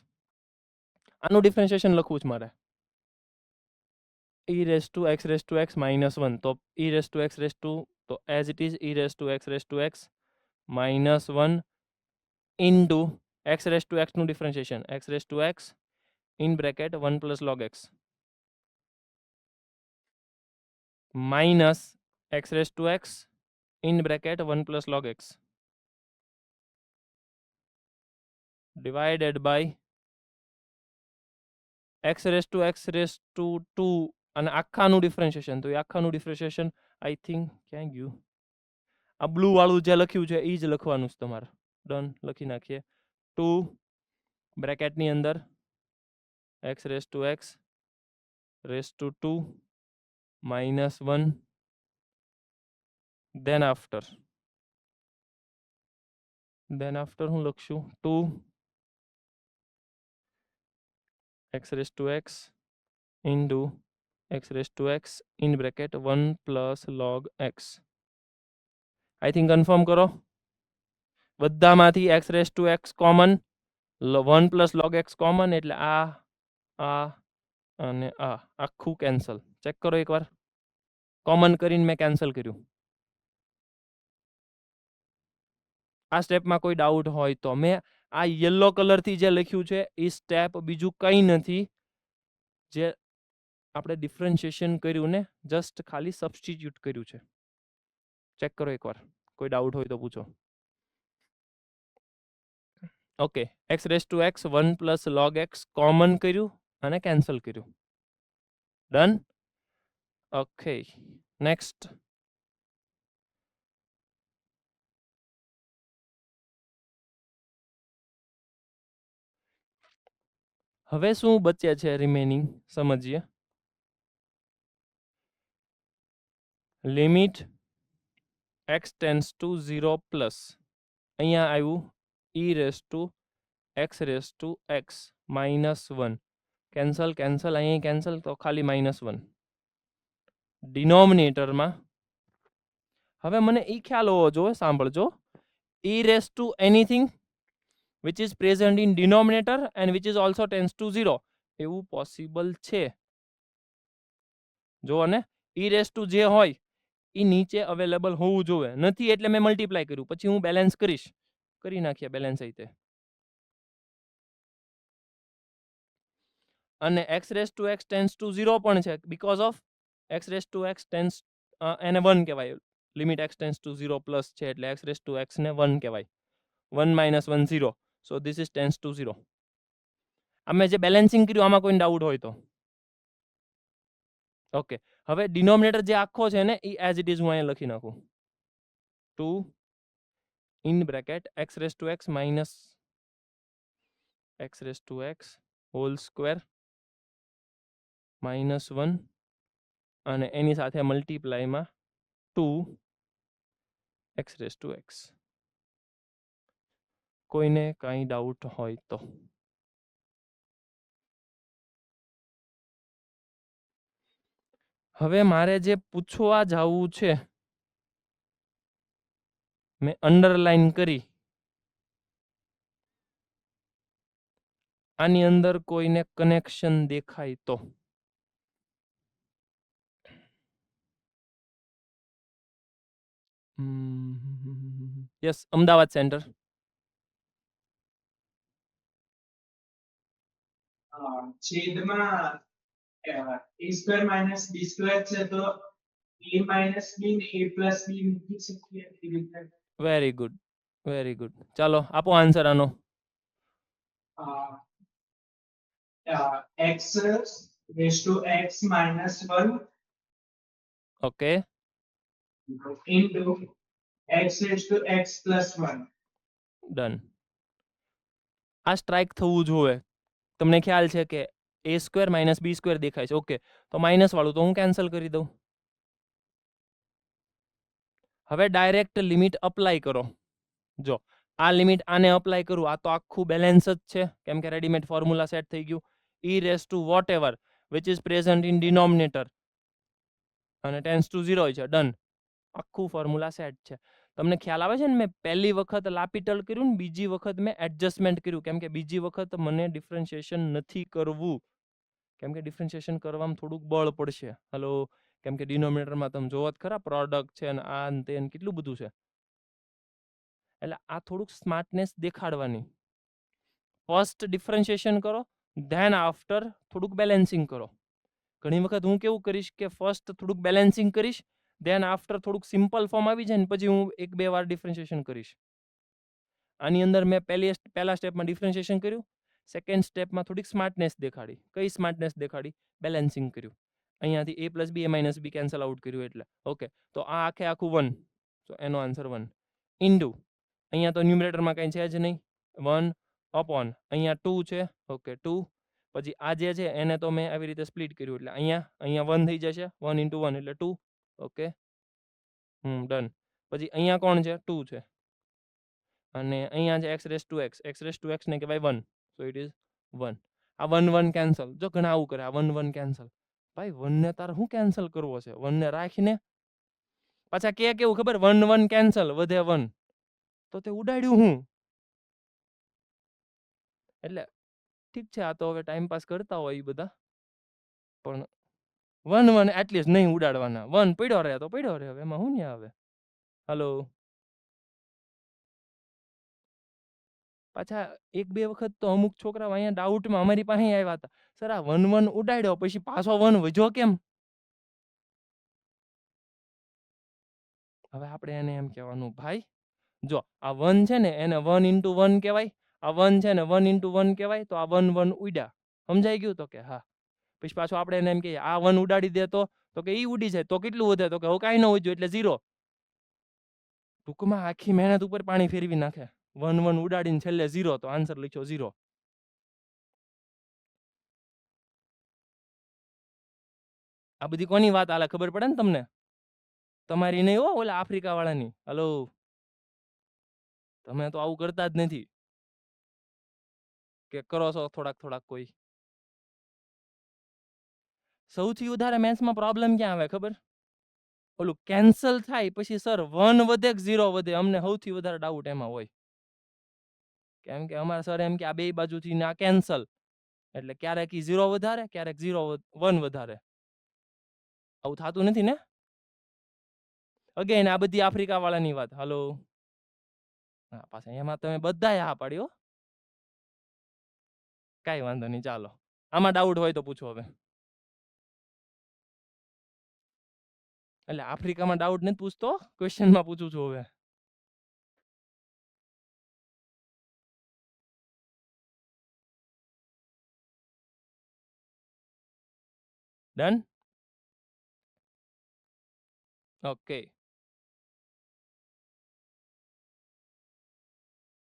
આનું ડિફરન્શિએશન લખવું છે મારે. e race to x minus 1. તો e રેસ ટુ x તો as it is e race to x minus 1 into x raise to x નું differentiation x raise to x in bracket 1 plus log x minus x raise to x in bracket 1 plus log x divided by x raise to 2 અને આખાનું differentiation. તો એ આખાનું differentiation I think ક્યાં ગયું? આ blue વાળું જે લખ્યું છે એ જ લખવાનું છે તમારે. ડન, લખી નાખીએ. 2 બ્રેકેટની અંદર x raise to 2 minus 1 then after હું લખશું 2 x raise to x into x raise to x in bracket 1 plus log x. I think confirm કરો. બધામાંથી x raise to x common, 1 plus log x common, એટલે આ અને આ આખું cancel. Check કરો એકવાર. કોમન કરીને મેં કેન્સલ કર્યું. આ સ્ટેપમાં કોઈ ડાઉટ હોય તો મેં આ યલો કલરથી જે લખ્યું છે એ સ્ટેપ બીજું કંઈ નથી, જે આપણે ડિફરન્શિએશન કર્યું ને જસ્ટ ખાલી સબસ્ટિટ્યુટ કર્યું છે. ચેક કરો એકવાર, કોઈ ડાઉટ હોય તો પૂછો. Okay, x raise to x 1 plus log x common કર્યું અને કેન્સલ કર્યું. ડન. Okay, next. હવે શું બચ્યા છે રિમેનિંગ સમજીએ. Limit x tends to 0 plus અહીંયા આવ્યું e race to x minus 1. Cancel અહીંયા કેન્સલ, તો ખાલી માઇનસ 1 ડિનોમિનેટરમાં. હવે મને એ ખ્યાલ હોવો જોઈએ, સાંભળજો. e raise to anything which is present in denominator and which is also tends to 0 એવું પોસિબલ છે. જો ને e રેસ ટુ જે હોય એ નીચે અવેલેબલ હોવું જોઈએ. નથી એટલે મેં મલ્ટીપ્લાય કર્યું, પછી હું બેલેન્સ કરી નાખીએ બેલેન્સ રીતે. અને x raise to x tends to 0 પણ છે, because of x raise to x tends એને 1 કહેવાય. Limit x tends to 0 plus છે એટલે x રેસ ટુ x ને 1 કહેવાય. 1 minus 1 0. So this is tends to 0. અમે જે બેલેન્સિંગ કર્યું આમાં કોઈ ડાઉટ હોય તો ઓકે હવે ડિનોમિનેટર જે આખો છે ને એ એઝ ઇટ ઇઝ હું અહીંયા લખી નાખું 2 in bracket x raised to x minus x raised to x whole square minus 1 અને એની સાથે મલ્ટીપ્લાય માં 2 x raised to x. કોઈને કાંઈ ડાઉટ હોય તો હવે મારે જે પૂછવા જાવું છે મેં અંડરલાઈન કરી આની અંદર કોઈને કનેક્શન દેખાય તો યસ અમદાવાદ સેન્ટર છેદમાં a square minus b square છે તો a માઇનસ b ને a પ્લસ b મૂકી શકીએ એવી રીતે વેરી ગુડ ચાલો આપો આન્સર આનો x raised to x minus 1 okay into x raised to x plus 1. Done આ સ્ટ્રાઇક થવું જોઈએ તમને ખ્યાલ છે કે a square minus b square દેખાય છે ઓકે તો માઇનસ વાળું તો હું કેન્સલ કરી દઉં હવે ડાયરેક્ટ લિમિટ અપ્લાય કરો જો આ લિમિટ આને અપ્લાય કરું આ તો આખું બેલેન્સ જ છે કેમ કે રેડીમેડ ફોર્મ્યુલા સેટ થઈ ગયું e raised to whatever which is present in denominator અને tends to 0 છે ડન આખું ફોર્મ્યુલા સેટ છે તમને ખ્યાલ આવે છે ને મેં પહેલી વખત લાપિટલ કર્યું ને બીજી વખત મેં એડજસ્ટમેન્ટ કર્યું કેમ કે બીજી વખત મને ડિફરન્શિએશન નથી કરવું કેમ કે ડિફરન્શિએશન કરવામાં થોડુંક બળ પડશે હલો કેમ કે ડિનોમિનેટરમાં તમે જોવો જ ખરા પ્રોડક્ટ છે અને આ ને તે ને કેટલું બધું છે એટલે આ થોડુંક સ્માર્ટનેસ દેખાડવાની ફર્સ્ટ ડિફરન્શિએશન કરો ધેન આફ્ટર થોડુંક બેલેન્સિંગ કરો ઘણી વખત હું કેવું કરીશ કે ફર્સ્ટ થોડુંક બેલેન્સિંગ કરીશ ધેન આફ્ટર થોડુંક સિમ્પલ ફોર્મ આવી જાય ને પછી હું એક બે વાર ડિફરન્શિએશન કરીશ આની અંદર મેં પહેલા સ્ટેપમાં ડિફરન્શિએશન કર્યું સેકન્ડ સ્ટેપમાં થોડીક સ્માર્ટનેસ દેખાડી કઈ સ્માર્ટનેસ દેખાડી બેલેન્સિંગ કર્યું અહીંયાથી a plus b a minus b cancel out કર્યું એટલે ઓકે તો આ આખે આખું 1 તો એનો આન્સર 1 ઇન્ટુ અહીંયા તો ન્યુમરેટરમાં કંઈ છે જ નહીં 1 અપોન અહીંયા 2 છે ઓકે 2 પછી આ જે છે એને તો મેં આવી રીતે સ્પ્લિટ કર્યું એટલે અહીંયા 1 થઈ જશે 1 into 1 એટલે 2 ઓકે ડન પછી અહીંયા કોણ છે 2 છે અને અહીંયા છે x raised to x ને કહેવાય 1 સો ઇટ ઇઝ 1 આ 1 1 કેન્સલ જો ઘણા આવું કરે આ 1 1 કેન્સલ ભાઈ 1 ને તારે શું કેન્સલ કરવો છે 1 ને રાખીને પાછા કે કેવું ખબર 1 1 કેન્સલ વધે 1 તો તે ઉડાડ્યું હું એટલે ઠીક છે આ તો હવે ટાઈમ પાસ કરતા હોય એ બધા પણ 1 1 એટલીસ્ટ નહીં ઉડાડવાના 1 પડ્યો રહે તો પડ્યો રહે હવે એમાં શું ને આવે હલો પાછા એક બે વખત તો અમુક છોકરાઓ અહીંયા ડાઉટમાં અમારી પાસે આવ્યા હતા સર આ 1 1 ઉડાડ્યો પછી પાછો 1 વધ્યો કેમ હવે આપણે એને એમ કહેવાનું ભાઈ જો આ 1 છે ને એને 1 into 1 કહેવાય આ 1 છે ને 1 into 1 કહેવાય તો આ 1 1 ઉડ્યા સમજાઈ ગયું તો કે હા પછી પાછો આપણે એને એમ કહીએ આ 1 ઉડાડી દે તો કે ઈ ઉડી જાય તો કેટલું વધે તો કે હવે કાંઈ ન વધ્યું એટલે 0 ટૂંકમાં આખી મહેનત ઉપર પાણી ફેરવી નાખે 1 1 ઉડાડીને છેલ્લે 0 તો આન્સર લખ્યો 0 આ બધી કોની વાત આલે ખબર પડે ને તમને તમારી નહીં હો ઓલા આફ્રિકા વાળાની હલો તમે તો આવું કરતા જ નથી કે કરો છો થોડાક કોઈ સૌથી વધારે મેથ્સમાં પ્રોબ્લેમ ક્યાં આવે ખબર ઓલું કેન્સલ થાય પછી સર 1 વધે કે 0 વધે અમને સૌથી વધારે ડાઉટ એમાં હોય કેમ કે અમારા સર એમ કે આ બે બાજુથી ના કેન્સલ એટલે ક્યારેક 0 વધારે ક્યારેક 1 વધારે આવું થતું નથી ને અગેન આ બધી આફ્રિકા વાળાની વાત હલો હા પાછા એમાં તમે બધાય હા પાડ્યો કાંઈ વાંધો નહીં ચાલો આમાં ડાઉટ હોય તો પૂછો હવે એટલે આફ્રિકામાં ડાઉટ નથી પૂછતો ક્વેશ્ચનમાં પૂછું છું હવે Done? Okay.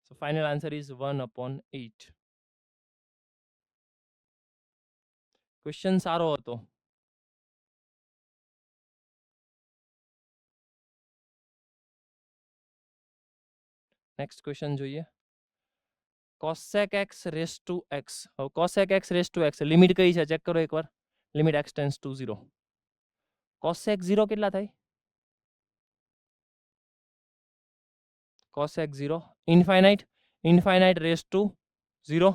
So final answer is 1/8. Question સારો હતો. નેક્સ્ટ ક્વેશ્ચન જોઈએ. cosec x raised to x. હવે cosec x raised to x limit કઈ છે ચેક કરો એકવાર. Limit x tends to 0. cosec 0 કેટલા થાય? cosec 0 infinite. Infinite raised to 0.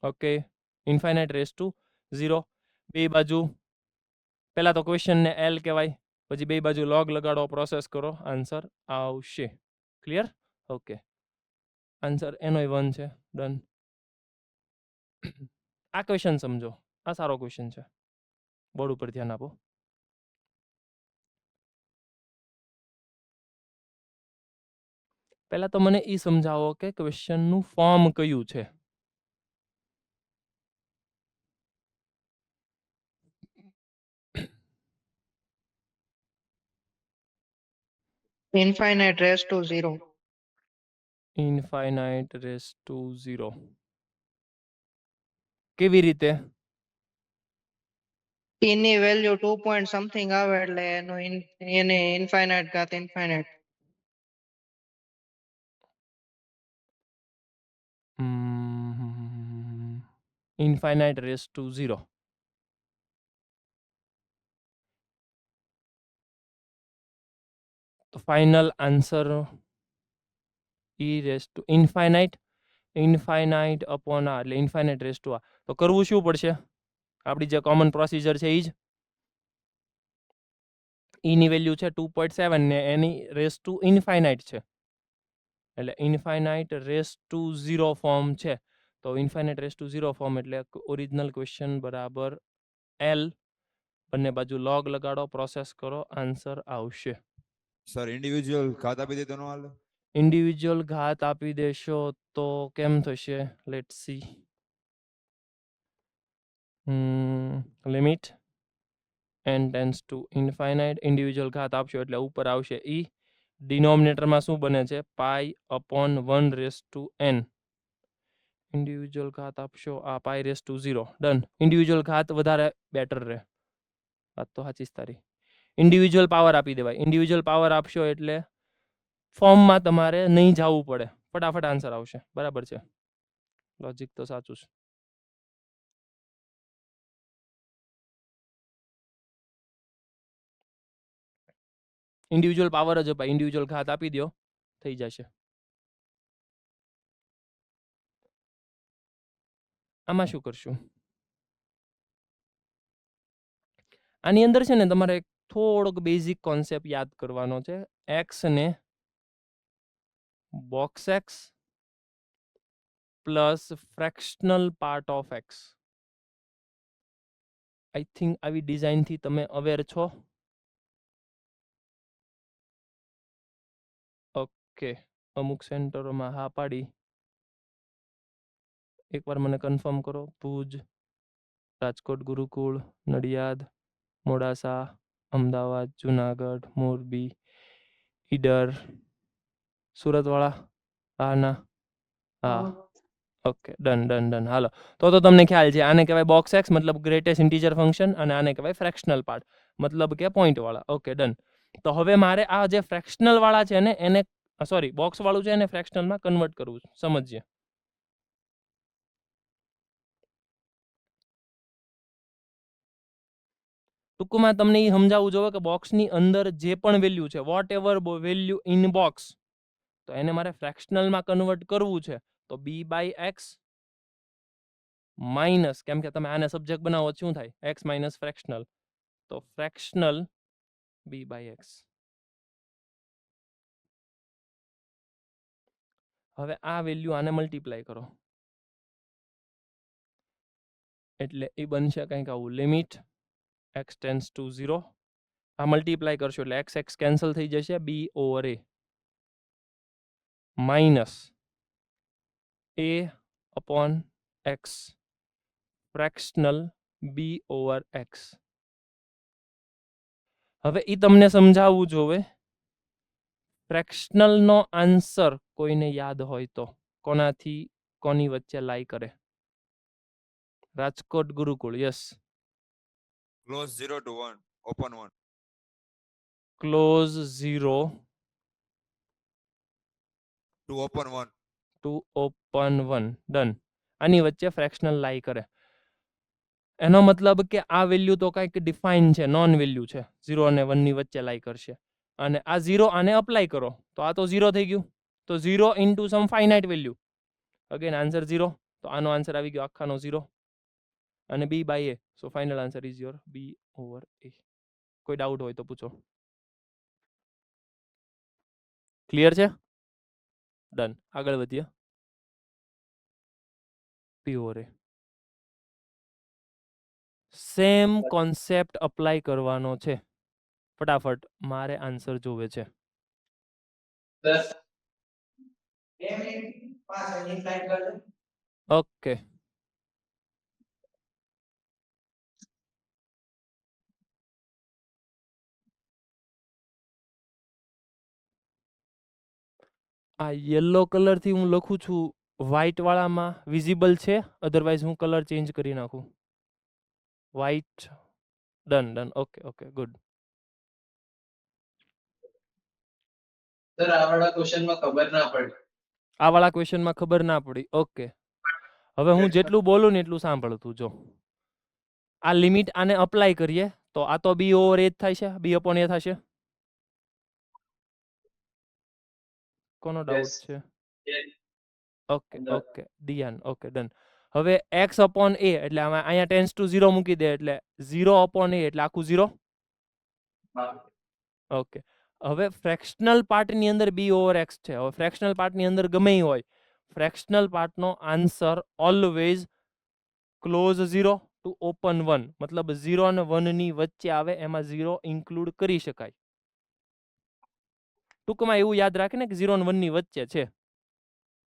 Okay, infinite raised to 0. બે બાજુ પહેલા તો ક્વેશ્ચન ને l કહેવાય, પછી બે બાજુ log લગાડો, પ્રોસેસ કરો, આન્સર આવશે. ક્લિયર? ઓકે, આન્સર એનોય 1 છે. ડન. આ ક્વેશ્ચન સમજો, આ સારો ક્વેશ્ચન છે, બોર્ડ ઉપર ધ્યાન આપો. પહેલા તો મને એ સમજાવો કે ક્વેશ્ચન નું ફોર્મ કયું છે. Infinite raised to 0. Infinite raised to 0 કેવી રીતે? P ની વેલ્યુ 2 point something આવે એટલે એને infinite ઘાત infinite. Infinite raised to 0. તો final answer e raised to infinite upon આ એટલે ઇન્ફાઇનાઇટ raised to આ. તો કરવું શું પડશે? આપણી જે કોમન પ્રોસિજર છે એ જ. e ની વેલ્યુ છે 2.7 ને એની રેસ ટુ ઇન્ફાઇનાઇટ છે એટલે ઇન્ફાઇનાઇટ રેસ ટુ 0 ફોર્મ છે. તો ઇન્ફાઇનાઇટ રેસ ટુ 0 ફોર્મ એટલે ઓરિજિનલ ક્વેશ્ચન બરાબર l. બંને બાજુ log લગાડો, પ્રોસેસ કરો, આન્સર આવશે. સર ઇન્ડિવિજ્યુઅલ ઘાત આપી દે તો નો હાલે? ઇન્ડિવિજ્યુઅલ ઘાત આપી દેશો તો કેમ થશે? Let's see. Limit n tends to infinite. Individual ઘાત આપશો એટલે ઉપર આવશે e. ડિનોમિનેટરમાં શું બને છે? Pi upon 1 raise to n. Individual ઘાત આપશો આ pi raise to 0. Done. Individual ઘાત વધારે બેટર રહે. વાત તો સાચી જ તારી. ઇન્ડિવિજ્યુઅલ પાવર આપી દેવાય. ઇન્ડિવિજ્યુઅલ પાવર આપશો એટલે ફોર્મમાં તમારે નહીં જવું પડે, ફટાફટ આન્સર આવશે. બરાબર છે, લોજિક તો સાચું છે. ઇન્ડિવિજ્યુઅલ પાવર જ અપાય, ઇન્ડિવિજ્યુઅલ ઘાત આપી દો થઈ જશે. આમાં શું કરશું? આની અંદર છે ને તમારે થોડોક બેઝિક કોન્સેપ્ટ યાદ કરવાનો છે. એક્સ ને box x plus fractional part of x. I think આવી ડિઝાઇન થી તમે અવેર છો. ઓકે, અમુક સેન્ટરોમાં હા પાડી. એકવાર મને કન્ફર્મ કરો. ભુજ, રાજકોટ ગુરુકુળ, નડિયાદ, મોડાસા, અમદાવાદ, જુનાગઢ, મોરબી, ઈડર, સુરતવાળા. હા ના હા. Okay, done done done. Hello, તો તમને ખ્યાલ છે. આને કહેવાય બોક્સ એક્સ મતલબ ગ્રેટેસ્ટ ઇન્ટીજર ફંક્શન, અને આને કહેવાય ફ્રેક્શનલ પાર્ટ મતલબ કે પોઈન્ટ વાળા. Okay, done. તો હવે મારે આ જે ફ્રેક્શનલ વાળા છે ને એને સોરી બોક્સ વાળું છે એને ફ્રેક્શનલમાં કન્વર્ટ કરવું છે. સમજીએ. ટૂંકમાં તમને એ સમજાવવું જોઈએ કે બોક્સની અંદર જે પણ વેલ્યુ છે, whatever value in box, તો એને મારે ફ્રેક્શનલમાં કન્વર્ટ કરવું છે. તો b બાય એક્સ માઇનસ, કેમ કે તમે આને સબ્જેક્ટ બનાવો શું થાય? X minus fractional. તો ફ્રેક્શનલ b બાય એક્સ. હવે આ વેલ્યુ આને મલ્ટીપ્લાય કરો એટલે એ બનશે કંઈક આવું. Limit x tends to 0. આ મલ્ટીપ્લાય કરશો એટલે x x કેન્સલ થઈ જશે. b over a minus a upon x fractional B over x. હવે એ તમને સમજાવવું જોવે. ફ્રેક્શનલ નો આન્સર કોઈને યાદ હોય તો કોનાથી કોની વચ્ચે લાઈ કરે? Rajkot Gurukul. Yes. Close 0 to 1 open 1. Close 0 to open 1. To open 1. Done. આની વચ્ચે ફ્રેક્શનલ લાઈ કરે. એનો મતલબ કે આ વેલ્યુ તો કંઈક ડિફાઇન છે, નોન વેલ્યુ છે, 0 અને 1 ની વચ્ચે લાઈ કરશે. અને આ 0 આને અપ્લાય કરો તો આ તો 0 થઈ ગયું. તો 0 into some finite value. Again answer 0. તો આનો આન્સર આવી ગયો આખાનો 0 અને B by A. So final answer is your B over A. કોઈ ડાઉટ હોય તો પૂછો. ક્લિયર છે? ડન. આગળ વધીએ. બી ઓવર એ. સેમ કોન્સેપ્ટ અપ્લાય કરવાનો છે. ફટાફટ મારે આન્સર જોવે છે. ઓકે. આ યલો કલર થી હું લખું છું, વ્હાઈટ વાળામાં વિઝિબલ છે? અધરવાઇઝ હું કલર ચેન્જ કરી નાખું. White. Done done. Okay okay good. Sir આ વાળા ક્વેશ્ચનમાં ખબર ના પડી. આ વાળા ક્વેશ્ચનમાં ખબર ના પડી. ઓકે. હવે હું જેટલું બોલું ને એટલું સાંભળતું જો. આ લિમિટ આને અપ્લાય કરીએ તો આ તો બી ઓવર એ જ થાય છે, બી અપોન એ થશે. કોનો ડાઉટ છે? ઓકે ઓકે દિયાન. Okay done. હવે x અપોન એ એટલે આમાં અહીંયા ટેન્સ ટુ 0 મૂકી દે એટલે 0 અપોન એ એટલે આખું 0. ઓકે. હવે ફ્રેક્શનલ પાર્ટની અંદર બી ઓવર એક્સ છે. હવે ફ્રેક્શનલ પાર્ટની અંદર ગમે ઈ હોય, ફ્રેક્શનલ પાર્ટનો answer always close 0 to open 1, મતલબ 0 અને 1 ની વચ્ચે આવે, એમાં 0 ઇન્ક્લુડ કરી શકાય. ટૂંકમાં એવું યાદ રાખે ને કે 0 અને 1 ની વચ્ચે છે.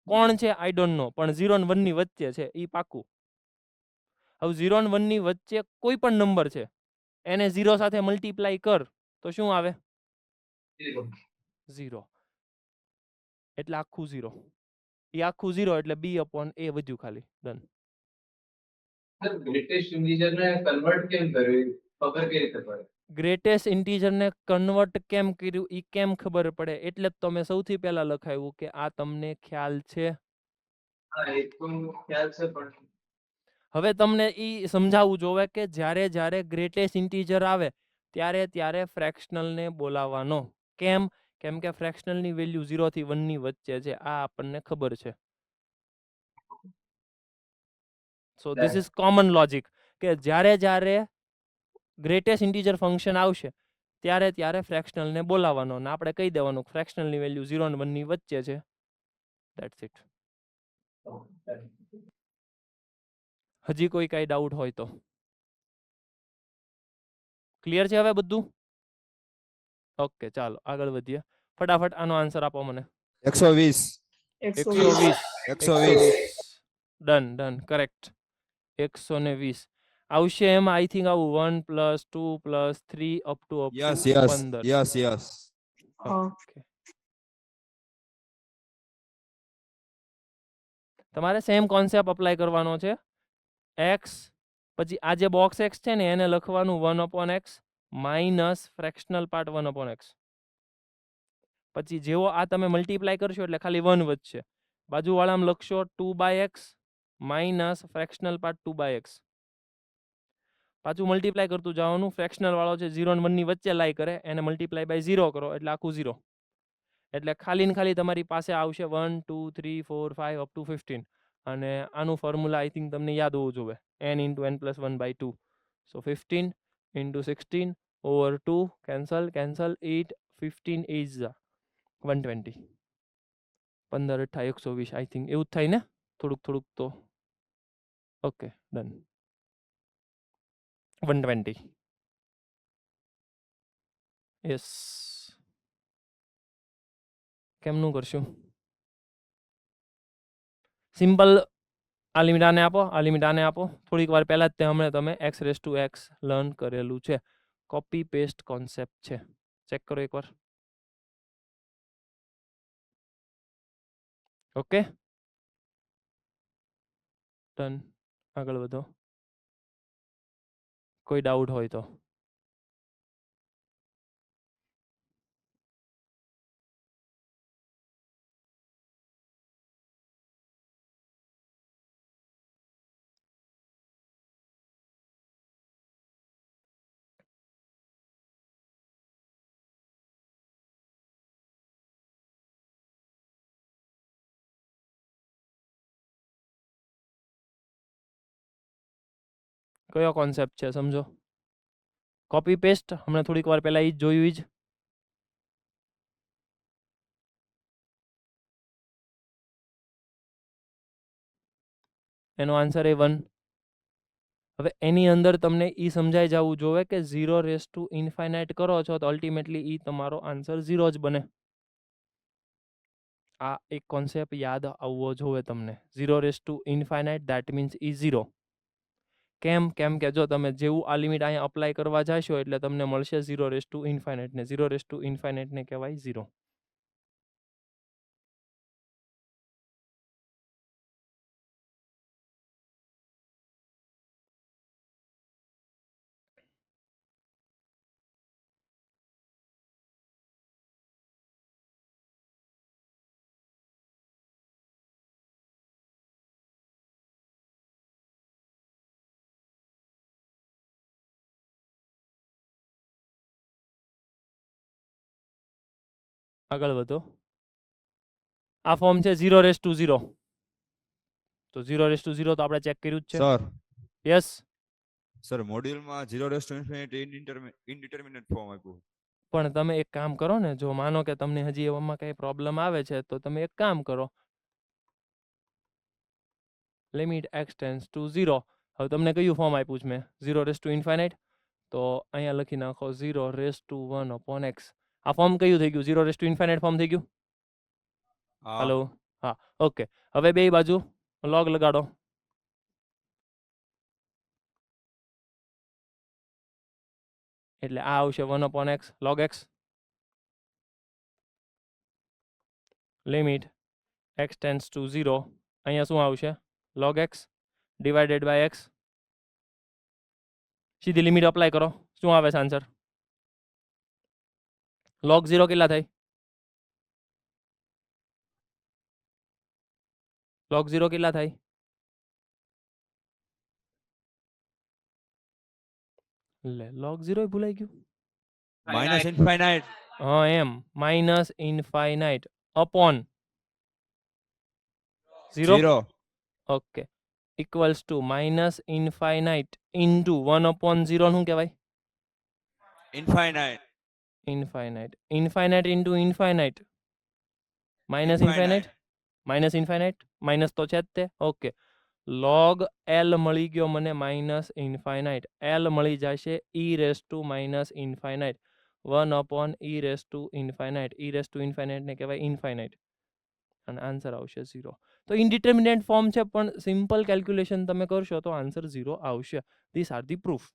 કોણ છે આઈ ડોન્ટ નો, પણ 0 અને 1 ની વચ્ચે છે ઈ પાકું. હવે 0 અને 1 ની વચ્ચે કોઈ પણ નંબર છે, એને 0 સાથે મલ્ટીપ્લાય કર તો શું આવે? 0. એટલે આખું 0. એ આખું 0 એટલે બી અપોન એ વધ્યું ખાલી. ડન. ગ્રેટેસ્ટ ઇન્ટીજરને કન્વર્ટ કેમ કર્યું ખબર કેવી રીતે પડે? ગ્રેટેસ્ટ ઇન્ટીજરને કન્વર્ટ કેમ કર્યું ઈ કેમ ખબર પડે? એટલે જ તો મેં સૌથી પહેલા લખાવ્યું કે આ તમને ખ્યાલ છે. હા એ તો ખ્યાલ છે પણ હવે તમને ઈ સમજાવવું જોવે કે જ્યારે જ્યારે ગ્રેટેસ્ટ ઇન્ટીજર આવે ત્યારે ત્યારે ફ્રેક્શનલને બોલાવવાનો. કેમ? કેમ કે ફ્રેક્શનલની વેલ્યુ 0 થી 1 ની વચ્ચે છે. આ આપણને ખબર છે. So this is common logic કે જ્યારે જ્યારે ગ્રેટેસ્ટ ઇન્ટીજર ફંક્શન આવશે ત્યારે ત્યારે ફ્રેક્શનલને બોલાવવાનો અને આપણે કહી દેવાનું ફ્રેક્શનલની વેલ્યુ 0 અને 1 ની વચ્ચે છે. That's it. હજી કોઈ કાંઈ ડાઉટ હોય તો? ક્લિયર છે હવે બધું? ઓકે ચાલો આગળ વધીએ. ફટાફટ આનો આન્સર આપો મને. 120. 120. 120. Done done. કરેક્ટ. 120 આવશે. એમાં આઈ થિંક આવું 1 + 2 + 3 up to Yes, 15. yes, yes, yes. Okay. તમારે સેમ કોન્સેપ્ટ અપ્લાય કરવાનો છે. x પછી આ જે બોક્સ x છે ને એને લખવાનું 1/x minus fractional part 1/x. પછી જેવો આ તમે મલ્ટીપ્લાય કરશો એટલે ખાલી 1 વધશે. બાજુવાળામાં લખશો 2/x minus fractional part 2/x. પાછું મલ્ટીપ્લાય કરતું જવાનું. ફ્રેક્શનલ વાળો છે 0 અને 1 ની વચ્ચે લાઈ કરે, એને મલ્ટીપ્લાય બાય 0 કરો એટલે આખું 0. એટલે ખાલી ને ખાલી તમારી પાસે આવશે 1 2 3 4 5 અપ ટુ 15. અને આનું ફોર્મ્યુલા આઈ થિંક તમને યાદ હોવું જોઈએ. n × n + 1/2. So 15 × 16 over 2 cancel 8 15 is 120. 15 × 8 120 I think એવું જ થાય ને થોડુંક તો. Okay done. 120. યસ. કેમનું કરશું? સિમ્પલ આ લિમિટ આને આપો, આ લિમિટ આને આપો. થોડીક વાર પહેલા જ હમણાં તમે x raise to x learn કરેલું છે. કોપી પેસ્ટ કોન્સેપ્ટ છે. ચેક કરો એકવાર. Okay, done. આગળ વધો. કોઈ ડાઉટ હોય તો. કયો કોન્સેપ્ટ છે સમજો? કોપી પેસ્ટ હમણાં થોડીક વાર પહેલા ઈ જ જોયું ઈ જ. એનો આન્સર A1. હવે એની અંદર તમને ઈ સમજાઈ જવું જોઈએ કે 0 રેસ ટુ ઇન્ફાઇનાઇટ કરો છો તો અલ્ટિમેટલી ઈ તમારો આન્સર 0 જ બને. આ એક કોન્સેપ્ટ યાદ આવવો જોઈએ તમને. 0 raise to infinite that means ઈ 0. કેમ? કેમ કે જો તમે જેવું આ લિમિટ અહીંયા અપ્લાય કરવા જશો એટલે તમને મળશે 0 રેસ ટુ ઇન્ફાઇનાઇટ ને 0 રેસ ટુ ઇન્ફાઇનાઇટ ને કહેવાય 0. આગળ વધો. આ ફોર્મ છે 0 રેસ ટુ 0. તો 0 રેસ ટુ 0 તો આપણે ચેક કર્યું જ છે. Sir yes. સર મોડ્યુલમાં 0 રેસ ટુ ઇન્ફિનિટી ઇનડિટર્મિનેટ ફોર્મ આપ્યું. પણ તમે એક કામ કરો ને, જો માનો કે તમને હજી એવામાં કઈ પ્રોબ્લેમ આવે છે તો તમે એક કામ કરો, લિમિટ x ટેન્ડ્સ ટુ 0. હવે તમને કયું ફોર્મ આપ્યું છે મેં? 0 રેસ ટુ ઇન્ફાઇનાઇટ. તો અહીંયા લખી નાખો 0 રેસ ટુ 1 અપોન x. આ ફોર્મ કયું થઈ ગયું? 0 રેસ ટુ ઇન્ફાઇનાઇટ ફોર્મ થઈ ગયું. હા. હલો, હા, ઓકે. હવે બે બાજુ લોગ લગાડો. એટલે આ આવશે 1 upon x log x. Limit x tends to 0. અહીંયા શું આવશે? log x divided by x. સીધી લિમિટ અપ્લાય કરો. શું આવે છે આન્સર? log 0 કેટલા થાય? log 0 કેટલા થાય? લે, log 0 ભૂલાઈ ગયું. Minus infinite. હા એમ, minus infinite upon 0. 0. Okay, equals to minus infinite into 1 upon 0 શું કહેવાય? Infinite. Infinite. Infinite into infinite minus infinite. Minus infinite, minus તો છે જ તે. ઓકે, log L મળી ગયો મને માઇનસ ઇન્ફાઇનાઇટ. L મળી જશે e raise to minus infinite 1 upon e race to infinite. e race to infinite ને કહેવાય ઇન્ફાઇનાઇટ. અને આન્સર આવશે 0. તો ઇનડિટર્મિનેટ ફોર્મ છે પણ સિમ્પલ કેલ્ક્યુલેશન તમે કરશો તો આન્સર 0 આવશે. This are the proof.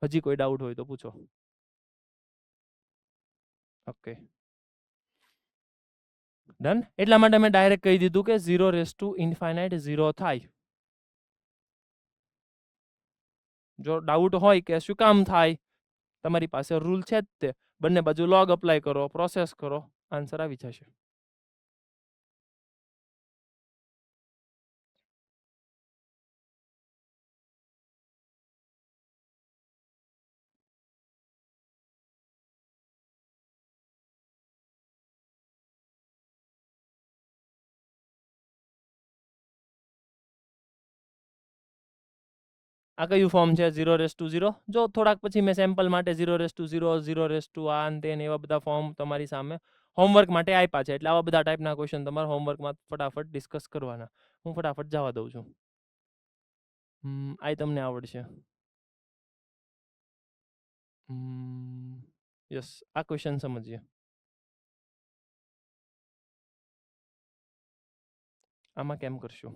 હજી કોઈ ડાઉટ હોય તો પૂછો. Okay, done. એટલા માટે મેં ડાયરેક્ટ કહી દીધું કે 0 રેસ ટુ ઇન્ફાઇનાઇટ 0 થાય. જો ડાઉટ હોય કે શું કામ થાય, તમારી પાસે રૂલ છે જ તે. બંને બાજુ લોગ અપ્લાય કરો, પ્રોસેસ કરો, આન્સર આવી જશે. આ કયું ફોર્મ છે 0 રેસ ટુ 0? જો થોડાક પછી મેં સેમ્પલ માટે 0 રેસ ટુ 0, 0 રેસ ટુ આ અને તે એવા બધા ફોર્મ તમારી સામે હોમવર્ક માટે આપ્યા છે. એટલે આવા બધા ટાઈપના ક્વેશ્ચન તમારે હોમવર્કમાં ફટાફટ ડિસ્કસ કરવાના. હું ફટાફટ જવા દઉં છું. આ તમને આવડશે. યસ, આ ક્વેશ્ચન સમજીએ. આમાં કેમ કરશું?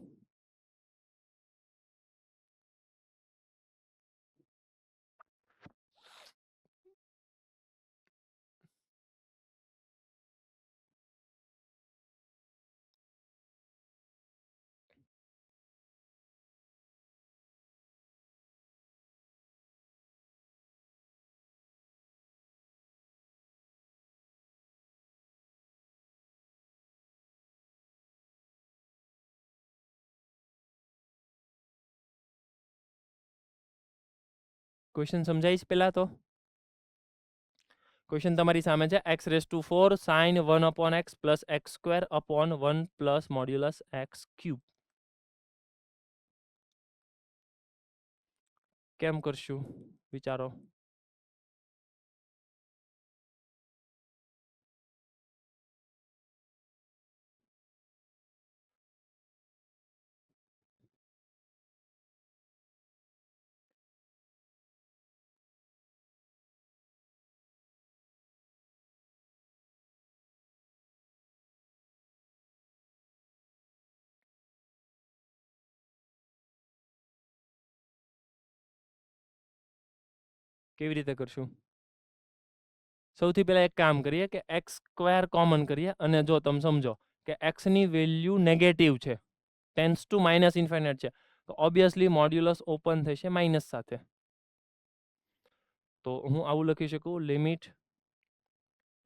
ક્વેશ્ચન સમજાય છે પહેલા તો? ક્વેશ્ચન તમારી સામે છે x⁴ sin 1/x plus x² upon 1 plus modulus x³. કેમ કરશું વિચારો? કેવી રીતે કરશું? સૌથી પહેલા એક કામ કરીએ કે x² કોમન કરીએ અને જો તમે સમજો કે x ની વેલ્યુ નેગેટિવ છે, ટેન્સ ટુ માઇનસ ઇન્ફાઇનાઇટ છે, તો ઓબ્વિયસલી મોડ્યુલસ ઓપન થશે માઇનસ સાથે. તો હું આવું લખી શકું, limit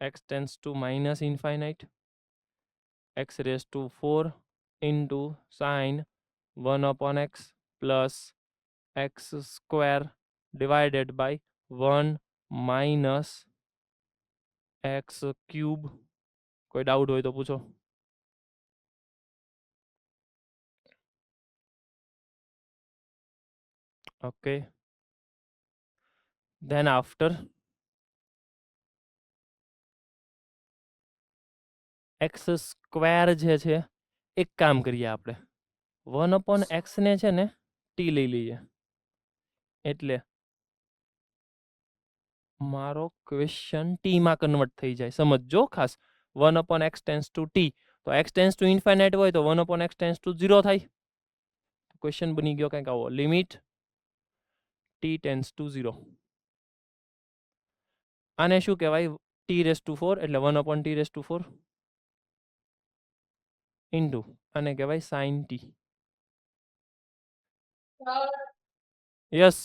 x tends two minus infinite x⁴ into sign 1/x plus x² divided by 1 minus x³. કોઈ ડાઉટ હોય તો પૂછો. ઓકે, then after x² જે છે, એક કામ કરીએ આપણે 1/x ને છે ને t લઈ લઈએ. એટલે મારો ક્વેશ્ચન t માં કન્વર્ટ થઈ જાય. સમજજો ખાસ, 1/x ટેન્સ ટુ t, તો x ટેન્સ ટુ ઇન્ફાઇનાઇટ હોય તો 1/x ટેન્સ ટુ 0 થાય. ક્વેશ્ચન બની ગયો કંઈક આવો, લિમિટ t ટેન્સ ટુ 0. આને શું કહેવાય? t⁴ એટલે 1/t⁴ ઇન્ટુ આને કહેવાય sin t. યસ,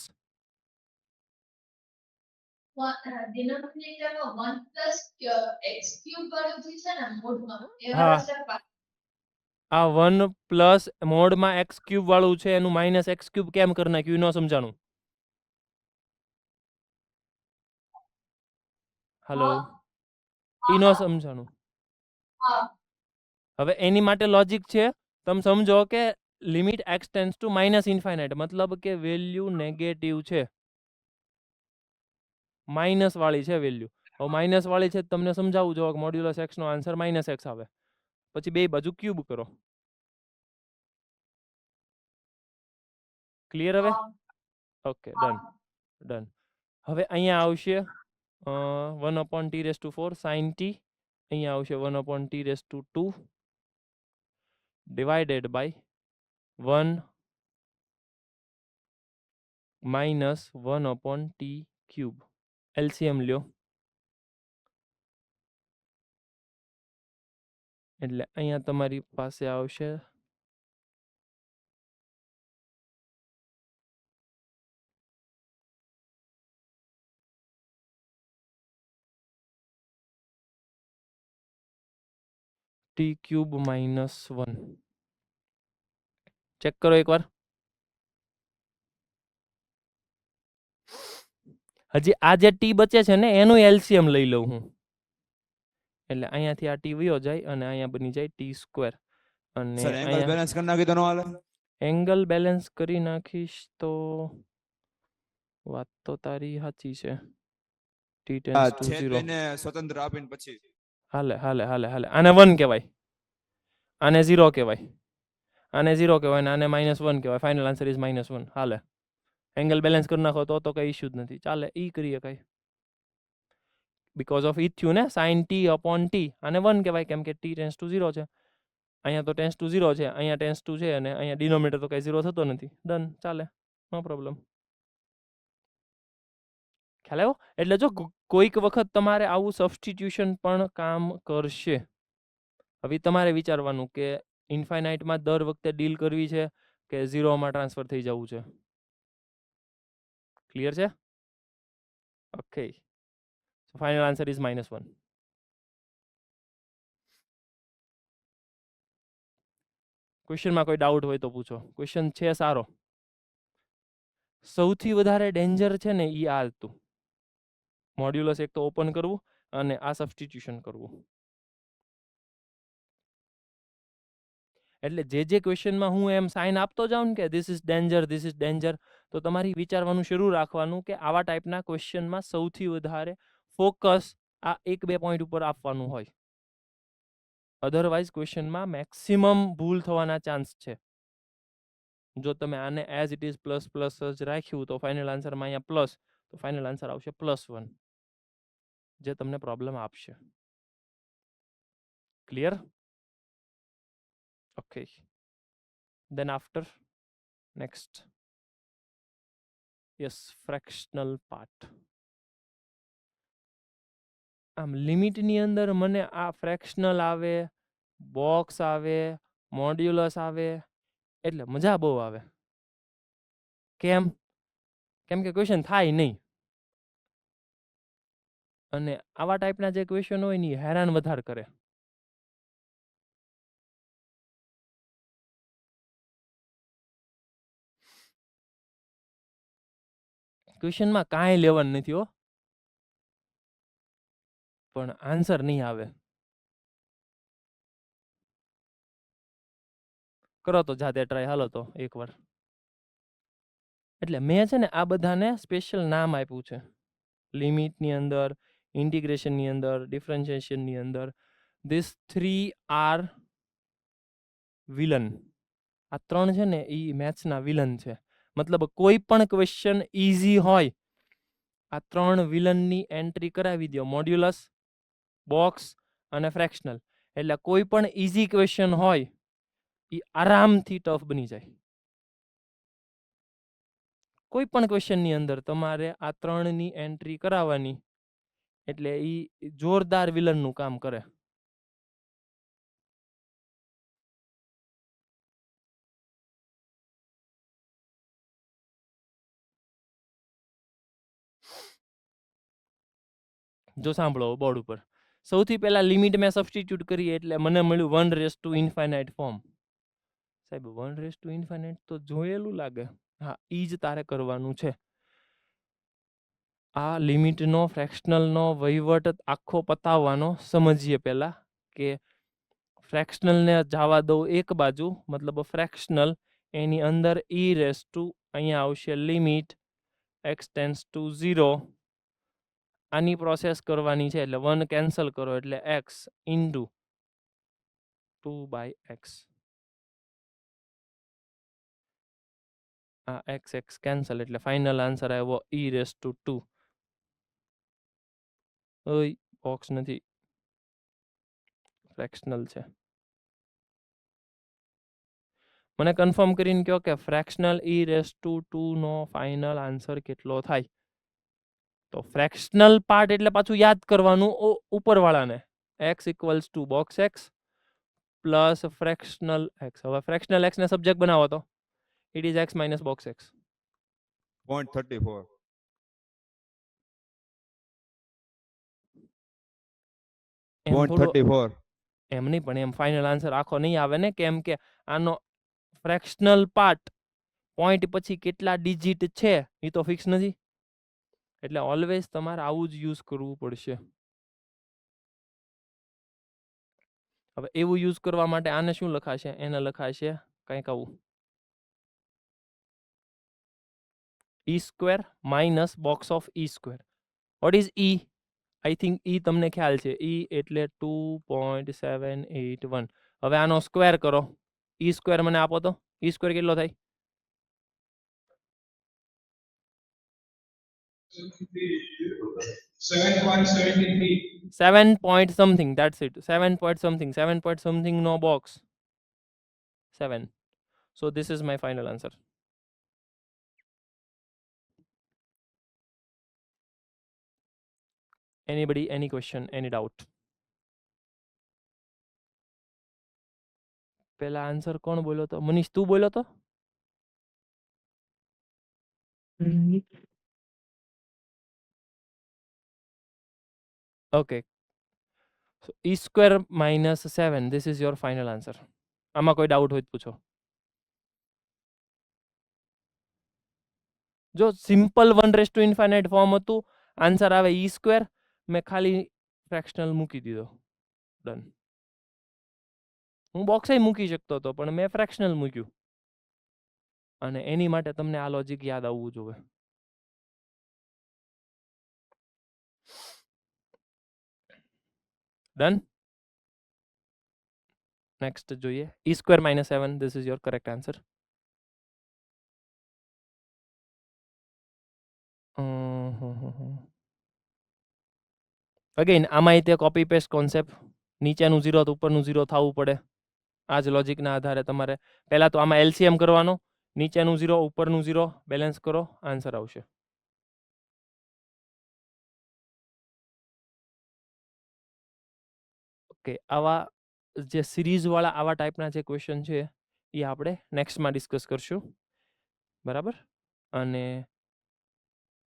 આ 1 પ્લસ મોડમાં x³ વાળું છે એનું માઇનસ x³ કેમ કરી નાખ્યું? ન સમજાણું. હલો, ઈ ન સમજાણું. હવે એની માટે લોજિક છે, તમે સમજો કે limit x tends two minus infinite, મતલબ કે વેલ્યુ નેગેટિવ છે, માઇનસ વાળી છે વેલ્યુ. હવે માઇનસ વાળી છે, તમને સમજાવું જો કે મોડ્યુલસ x નો આન્સર -x આવે. પછી બે બાજુ ક્યુબ કરો. ક્લિયર હવે? Okay, done. હવે અહીંયા આવશે 1/t⁴ sin t, અહીંયા આવશે 1/t⁴ divided by 1 minus 1/t³. LCM લ્યો એટલે અહીંયા તમારી પાસે આવશે t³ -1. ચેક કરો એકવાર. હજી આ જે t બચે છે ને એનું એલસીએમ લઈ લઉં હું. એટલે અહીંયાથી આ t વયો જાય અને અહીંયા બની જાય t². અને સર એંગલ બેલેન્સ કરી નાખી તો નો હાલે? એંગલ બેલેન્સ કરી નાખીશ તો વાત તો તારી સાચી છે. t ટેન્સ ટુ છેદ 0 લઈને સ્વતંત્ર આપીને પછી હાલે. આને 1 કહેવાય, આને 0 કહેવાય, આને 0 કહેવાય ને આને -1 કહેવાય. Final answer is -1. હાલે, એંગલ બેલેન્સ કરી નાખો તો કઈ ઇશ્યુ જ નથી. ચાલે, ઈ કરીએ કઈ. બીકોઝ ઓફ ઈ થયું ને sin t/t, આને 1 કહેવાય કેમ કે t ટેન્સ ટુ 0 છે. અહીંયા તો ટેન્સ ટુ 0 છે, અહીંયા ટેન્સ ટુ છે અને અહીંયા ડિનોમિનેટર તો કઈ 0 થતો નથી. ડન, ચાલે, નો પ્રોબ્લેમ. ખ્યાલ આવ્યો? એટલે જો કોઈક વખત તમારે આવું સબસ્ટિટ્યુશન પણ કામ કરશે. હવે તમારે વિચારવાનું કે ઇન્ફાઇનાઇટમાં દર વખતે ડીલ કરવી છે કે 0માં ટ્રાન્સફર થઈ જવું છે. ક્લિયર છે? Okay, so final answer is -1. ક્વેશ્ચનમાં કોઈ ડાઉટ હોય તો પૂછો. ક્વેશ્ચન છે સારો. સૌથી વધારે ડેન્જર છે ને એ આ હતું, મોડ્યુલસ એક તો ઓપન કરવું અને આ સબસ્ટિટ્યુશન કરવું. એટલે જે ક્વેશ્ચનમાં હું એમ સાઇન આપતો જાઉં કે ધીસ ઇઝ ડેન્જર, તો તમારી વિચારવાનું શરૂ રાખવાનું કે આવા ટાઈપના ક્વેશ્ચનમાં સૌથી વધારે ફોકસ આ 1-2 પોઈન્ટ ઉપર આપવાનું હોય. અધરવાઇઝ ક્વેશ્ચનમાં મેક્સિમમ ભૂલ થવાના ચાન્સ છે. જો તમે આને as it is plus plus જ રાખ્યું તો ફાઇનલ આન્સરમાં અહીંયા પ્લસ, તો ફાઇનલ આન્સર આવશે +1, જે તમને પ્રોબ્લેમ આપશે. Clear? Okay, then after next, yes, fractional part. આમ લિમિટની અંદર મને આ ફ્રેક્શનલ આવે, બોક્સ આવે, મોડ્યુલસ આવે એટલે મજા બહુ આવે. કેમ? કેમ કે ક્વેશ્ચન થાય નહીં. અને આવા ટાઈપના જે ક્વેશ્ચન હોય ને હેરાન વધારે કરે. ક્વેશ્ચનમાં કાંઈ લેવાનું નથી હો, પણ આન્સર નહીં આવે. કરો તો જાતે ટ્રાય, હાલો તો એકવાર. એટલે મેં છે ને આ બધાને સ્પેશિયલ નામ આપ્યું છે. લિમિટની અંદર, ઇન્ટિગ્રેશનની અંદર, ડિફરન્શિએશનની અંદર. These 3 are villain. આ 3 છે ને એ મેથ્સના વિલન છે. મતલબ કોઈ પણ ક્વેશ્ચન ઈઝી હોય, આ 3 વિલનની એન્ટ્રી કરાવી દો, મોડ્યુલસ, બોક્સ અને ફ્રેક્શનલ. એટલે કોઈ પણ ઈઝી ક્વેશ્ચન હોય એ આરામથી ટફ બની જાય. કોઈ પણ ક્વેશ્ચનની અંદર તમારે આ 3ની એન્ટ્રી કરાવવાની, એટલે એ જોરદાર વિલનનું કામ કરે. જો સાંભળો બોર્ડ ઉપર. સૌથી પહેલા લિમિટ મેં સબસ્ટિટ્યુટ કરી એટલે મને મળ્યું 1/∞ ફોર્મ. સાહેબ 1/∞ તો જોયેલું લાગે. હા, ઈ જ તારે કરવાનું છે. આ લિમિટનો ફ્રેક્શનલનો વહીવટ આખો પતાવવાનો. સમજીએ પહેલા કે ફ્રેક્શનલને જવા દઉં એક બાજુ, મતલબ ફ્રેક્શનલ, એની અંદર અહીંયા આવશે લિમિટ x ટેન્ડ્સ ટુ 0. આની પ્રોસેસ કરવાની છે એટલે 1 કેન્સલ કરો એટલે x ઇન્ટુ 2/x. આ x કેન્સલ એટલે ફાઇનલ આન્સર આવ્યો e⁻². ઓય બોક્સ નથી, ફ્રેક્શનલ છે. મને કન્ફર્મ કરીને કહો કે ફ્રેક્શનલ e⁻² નો ફાઇનલ આન્સર કેટલો થાય. તો ફ્રેક્શનલ પાર્ટ એટલે પાછું યાદ કરવાનું ઉપરવાળાને, x = box x plus fractional x. હવે ફ્રેક્શનલ x ને સબ્જેક્ટ બનાવો તો it is x - box x. 0.34. એમ થોડું 0.34. એમ નહીં, પણ એમ ફાઇનલ આન્સર આખો નહીં આવે ને, કેમ કે આનો ફ્રેક્શનલ પાર્ટ પોઈન્ટ પછી કેટલા ડિજિટ છે એ તો ફિક્સ નથી. એટલે ઓલવેઝ તમારે આવું જ યુઝ કરવું પડશે. હવે એવું યુઝ કરવા માટે આને શું લખાશે? એને લખાશે કંઈક આવું, e² - box of e². What is e? I think e તમને ખ્યાલ છે. e એટલે 2.781. હવે આનો સ્ક્વેર કરો, e² મને આપો તો e² કેટલો થાય? 7.73. 7 point something, that's it. 7 point something નો box. 7. So this is my final answer. Anybody, any question, any doubt? પેલા આન્સર કોણ બોલ્યો તો? મનીષ તું બોલ્યો તો? Okay. So e square minus 7, this is your final answer. આમાં કોઈ ડાઉટ હોય તો પૂછો. જો સિમ્પલ 1∞ ફોર્મ હતું, આન્સર આવે e સ્ક્વેર, મેં ખાલી ફ્રેક્શનલ મૂકી દીધો. ડન. હું બોક્સ મૂકી શકતો હતો પણ મેં ફ્રેક્શનલ મૂક્યું, અને એની માટે તમને આ લોજિક યાદ આવવું જોઈએ. ડન. નેક્સ્ટ જોઈએ. e square minus 7, this is your correct answer. Again આમાં તે કોપી પેસ્ટ કોન્સેપ્ટ, નીચેનું 0 તો ઉપરનું 0 થવું પડે. આ જ લોજિકના આધારે તમારે પહેલા તો આમાં એલસીએમ કરવાનો, નીચેનું 0 ઉપરનું 0 બેલેન્સ કરો, આન્સર આવશે. ઓકે, આવા જે સિરીઝ વાળા આવા ટાઈપના જે ક્વેશ્ચન છે એ આપણે નેક્સ્ટમાં ડિસ્કસ કરશું, બરાબર? અને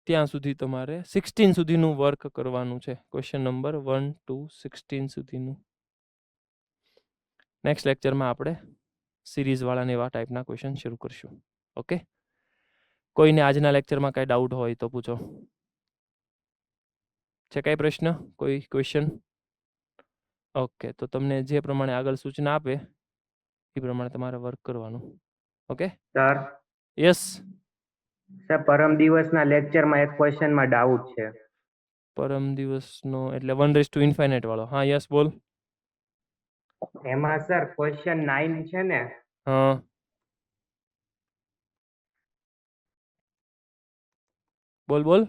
ત્યાં સુધી તમારે 16 સુધીનું વર્ક કરવાનું છે, ક્વેશ્ચન નંબર 1 to 16 સુધીનું. નેક્સ્ટ લેક્ચરમાં આપણે સિરીઝ વાળા ને એવા ટાઈપના ક્વેશ્ચન શરૂ કરશું. ઓકે, કોઈને આજના લેક્ચરમાં કઈ ડાઉટ હોય તો પૂછો. છે કઈ પ્રશ્ન, કોઈ ક્વેશ્ચન? ઓકે, તો તમને જે પ્રમાણે આગળ સૂચના આપે એ પ્રમાણે તમારે વર્ક કરવાનું. Okay sir, yes. સર પરમ દિવસના લેક્ચરમાં એક ક્વેશ્ચનમાં ડાઉટ છે. પરમ દિવસનો એટલે 1∞ વાળો? હા યસ, બોલ. એમાં સર ક્વેશ્ચન 9 છે ને, હા, બોલ બોલ.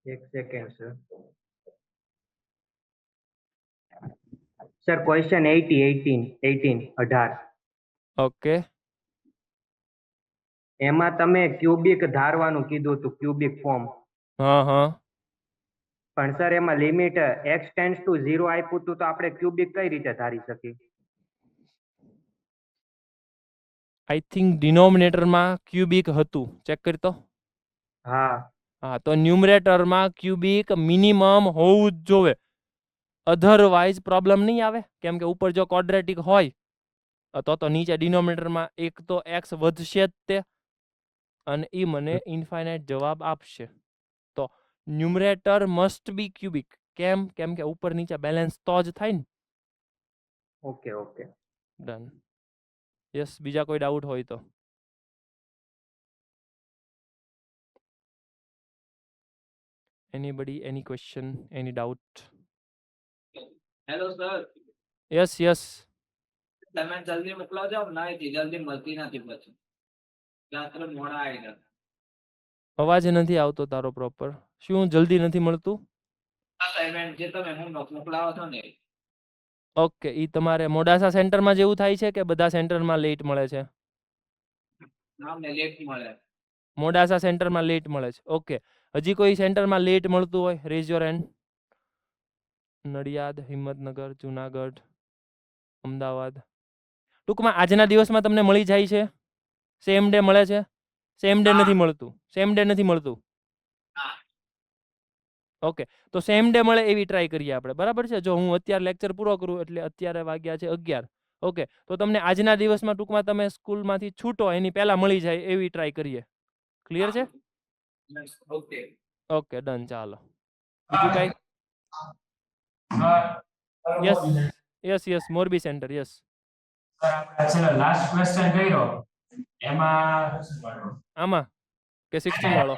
એક second sir. Sir question 18. Okay, એમાં તમે ક્યુબિક ધારવાનું કીધું હતું, ક્યુબિક ફોર્મ. હા હા. પણ સર એમાં લિમિટ x ટેન્ડ્સ ટુ 0 આપ્યું હતું, તો આપણે ક્યુબિક કઈ રીતે ધારી શકીએ? આઈ થિંક ડિનોમિનેટરમાં ક્યુબિક હતું, ચેક કરી તો. હા હા, તો ન્યુમરેટરમાં ક્યુબિક મિનિમમ હોવું જ જોવે, અધરવાઇઝ પ્રોબ્લેમ નહીં આવે. કેમ કે ઉપર જો ક્વોડ્રેટિક હોય તો નીચે ડિનોમિનેટરમાં એક તો એક્સ વધશે જ તે, અને એ મને ઇન્ફાઇનાઇટ જવાબ આપશે. તો ન્યુમરેટર મસ્ટ બી ક્યુબિક. કેમ? કેમ કે ઉપર નીચે બેલેન્સ તો જ થાય ને. Okay okay. ડન. યસ, બીજા કોઈ ડાઉટ હોય તો? એનીબડી, એની ક્વેશ્ચન, એની doubt? Hello sir, yes yes. તમે જલ્દી મોકલાવજો, નહીં જલ્દી મળતી નથી પછી રાત્રે મોડા આવી ગયા. અવાજ નથી આવતો તારો પ્રોપર. શું જલ્દી નથી મળતું? અસાઇનમેન્ટ જે તમે મોકલાવો છો ને. ઓકે, ઈ તમારે મોડાસા સેન્ટરમાં જેવું થાય છે કે બધા સેન્ટરમાં લેટ મળે છે? અમને લેટ મળે. મોડાસા સેન્ટરમાં લેટ મળે છે. ઓકે, હજી કોઈ સેન્ટરમાં લેટ મળતું હોય, rays your hand. Nadiad, Himmatnagar, Junagadh, Ahmedabad. ટૂંકમાં આજના દિવસમાં તમને મળી જાય છે? સેમ ડે મળે છે? સેમ ડે નથી મળતું? સેમ ડે નથી મળતું? ઓકે, તો સેમ ડે મળે એવી ટ્રાય કરીએ આપણે, બરાબર છે? જો હું અત્યારે લેક્ચર પૂરો કરું એટલે અત્યારે વાગ્યા છે 11. ઓકે, તો તમને આજના દિવસમાં ટૂંકમાં તમે સ્કૂલમાંથી છૂટો એની પહેલા મળી જાય એવી ટ્રાય કરીએ. ક્લિયર છે? Okay okay, done. ચાલો, બીજું કઈ? Yes yes yes, Morbi centre. Yes આપણે લાસ્ટ ક્વેશ્ચન કર્યો એમાં આમાં કે 16 વાળો?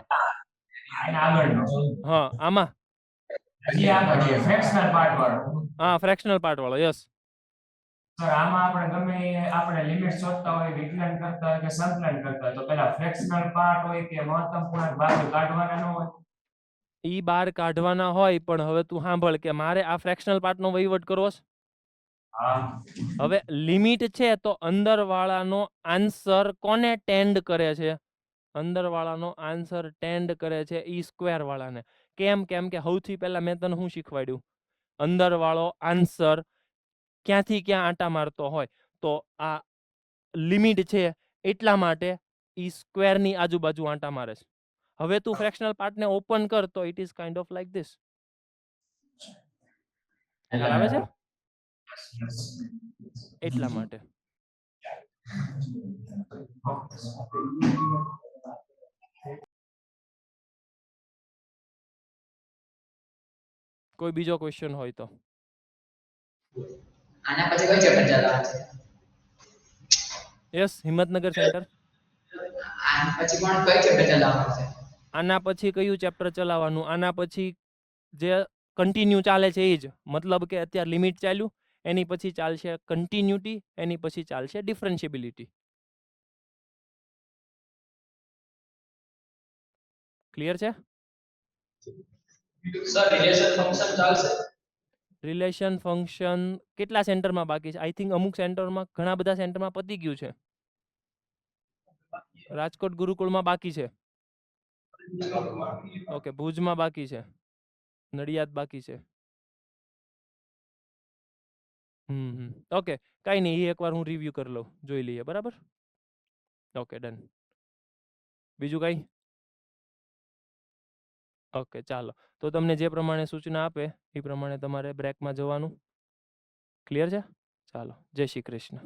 આના આગળનો હા, આમાં હજી આગળ છે ફ્રેક્શનલ પાર્ટ વાળો. હા, ફ્રેક્શનલ પાર્ટ વાળો. યસ સર, આમાં આપણે ગમે આપણે લિમિટ શોધતા હોય, વિકલન કરતા હોય કે સંકલન કરતા હોય, તો પેલા ફ્રેક્શનલ પાર્ટ હોય કે મહત્તમ પૂર્ણાંક બાજુ કાઢવાના ન હોય? ઈ બાર કાઢવાના હોય, પણ હવે તું સાંભળ કે મારે આ ફ્રેક્શનલ પાર્ટનો વહીવટ કરવો છે. હા હવે લિમિટ છે તો અંદર વાળાનો આન્સર કોને ટેન્ડ કરે છે? અંદર વાળાનો આન્સર ટેન્ડ કરે છે ઈ સ્ક્વેર વાળાને. કેમ? કેમ કે સૌથી પહેલા મેં તને શું શીખવાડ્યું? અંદર વાળો આન્સર ક્યાંથી ક્યાં આંટા મારતો હોય તો આ લિમિટ છે એટલા માટે ઈ સ્ક્વેરની આજુબાજુ આંટા મારે છે. હવે તું ફ્રેક્શનલ પાર્ટને ઓપન કર તો it is kind of like this. ખ્યાલ આવે છે? એટલા માટે. કોઈ બીજો ક્વેશ્ચન હોય તો? આના પછી કઈ ચેપ્ટર ચાલવાનું છે? Yes, Himmatnagar centre. આના પછી પણ કઈ ચેપ્ટર ચાલવાનું છે? આના પછી કયું ચેપ્ટર ચલાવવાનું? આના પછી જે કન્ટિન્યુ ચાલે છે એ જ. મતલબ કે અત્યારે લિમિટ ચાલ્યું, એની પછી ચાલશે કન્ટિન્યુટી, એની પછી ચાલશે ડિફરન્શિયબિલિટી. ક્લિયર છે? સર રિલેશન ફંક્શન ચાલશે? રિલેશન ફંક્શન કેટલા સેન્ટરમાં બાકી છે? આઈ થિંક અમુક સેન્ટરમાં, ઘણા બધા સેન્ટરમાં પતી ગયું છે. રાજકોટ ગુરુકુળમાં બાકી છે. ઓકે, ભુજમાં બાકી છે, નડિયાદ બાકી છે. ઓકે, કઈ નહીં, એ એકવાર હું રિવ્યુ કરી લઉં, જોઈ લઈએ. બરાબર, ઓકે, ડન. બીજું કઈ? ઓકે, ચાલો. તો તમને જે પ્રમાણે સૂચના આપે એ પ્રમાણે તમારે બ્રેકમાં જવાનું. ક્લિયર છે? ચાલો, જય શ્રી કૃષ્ણ.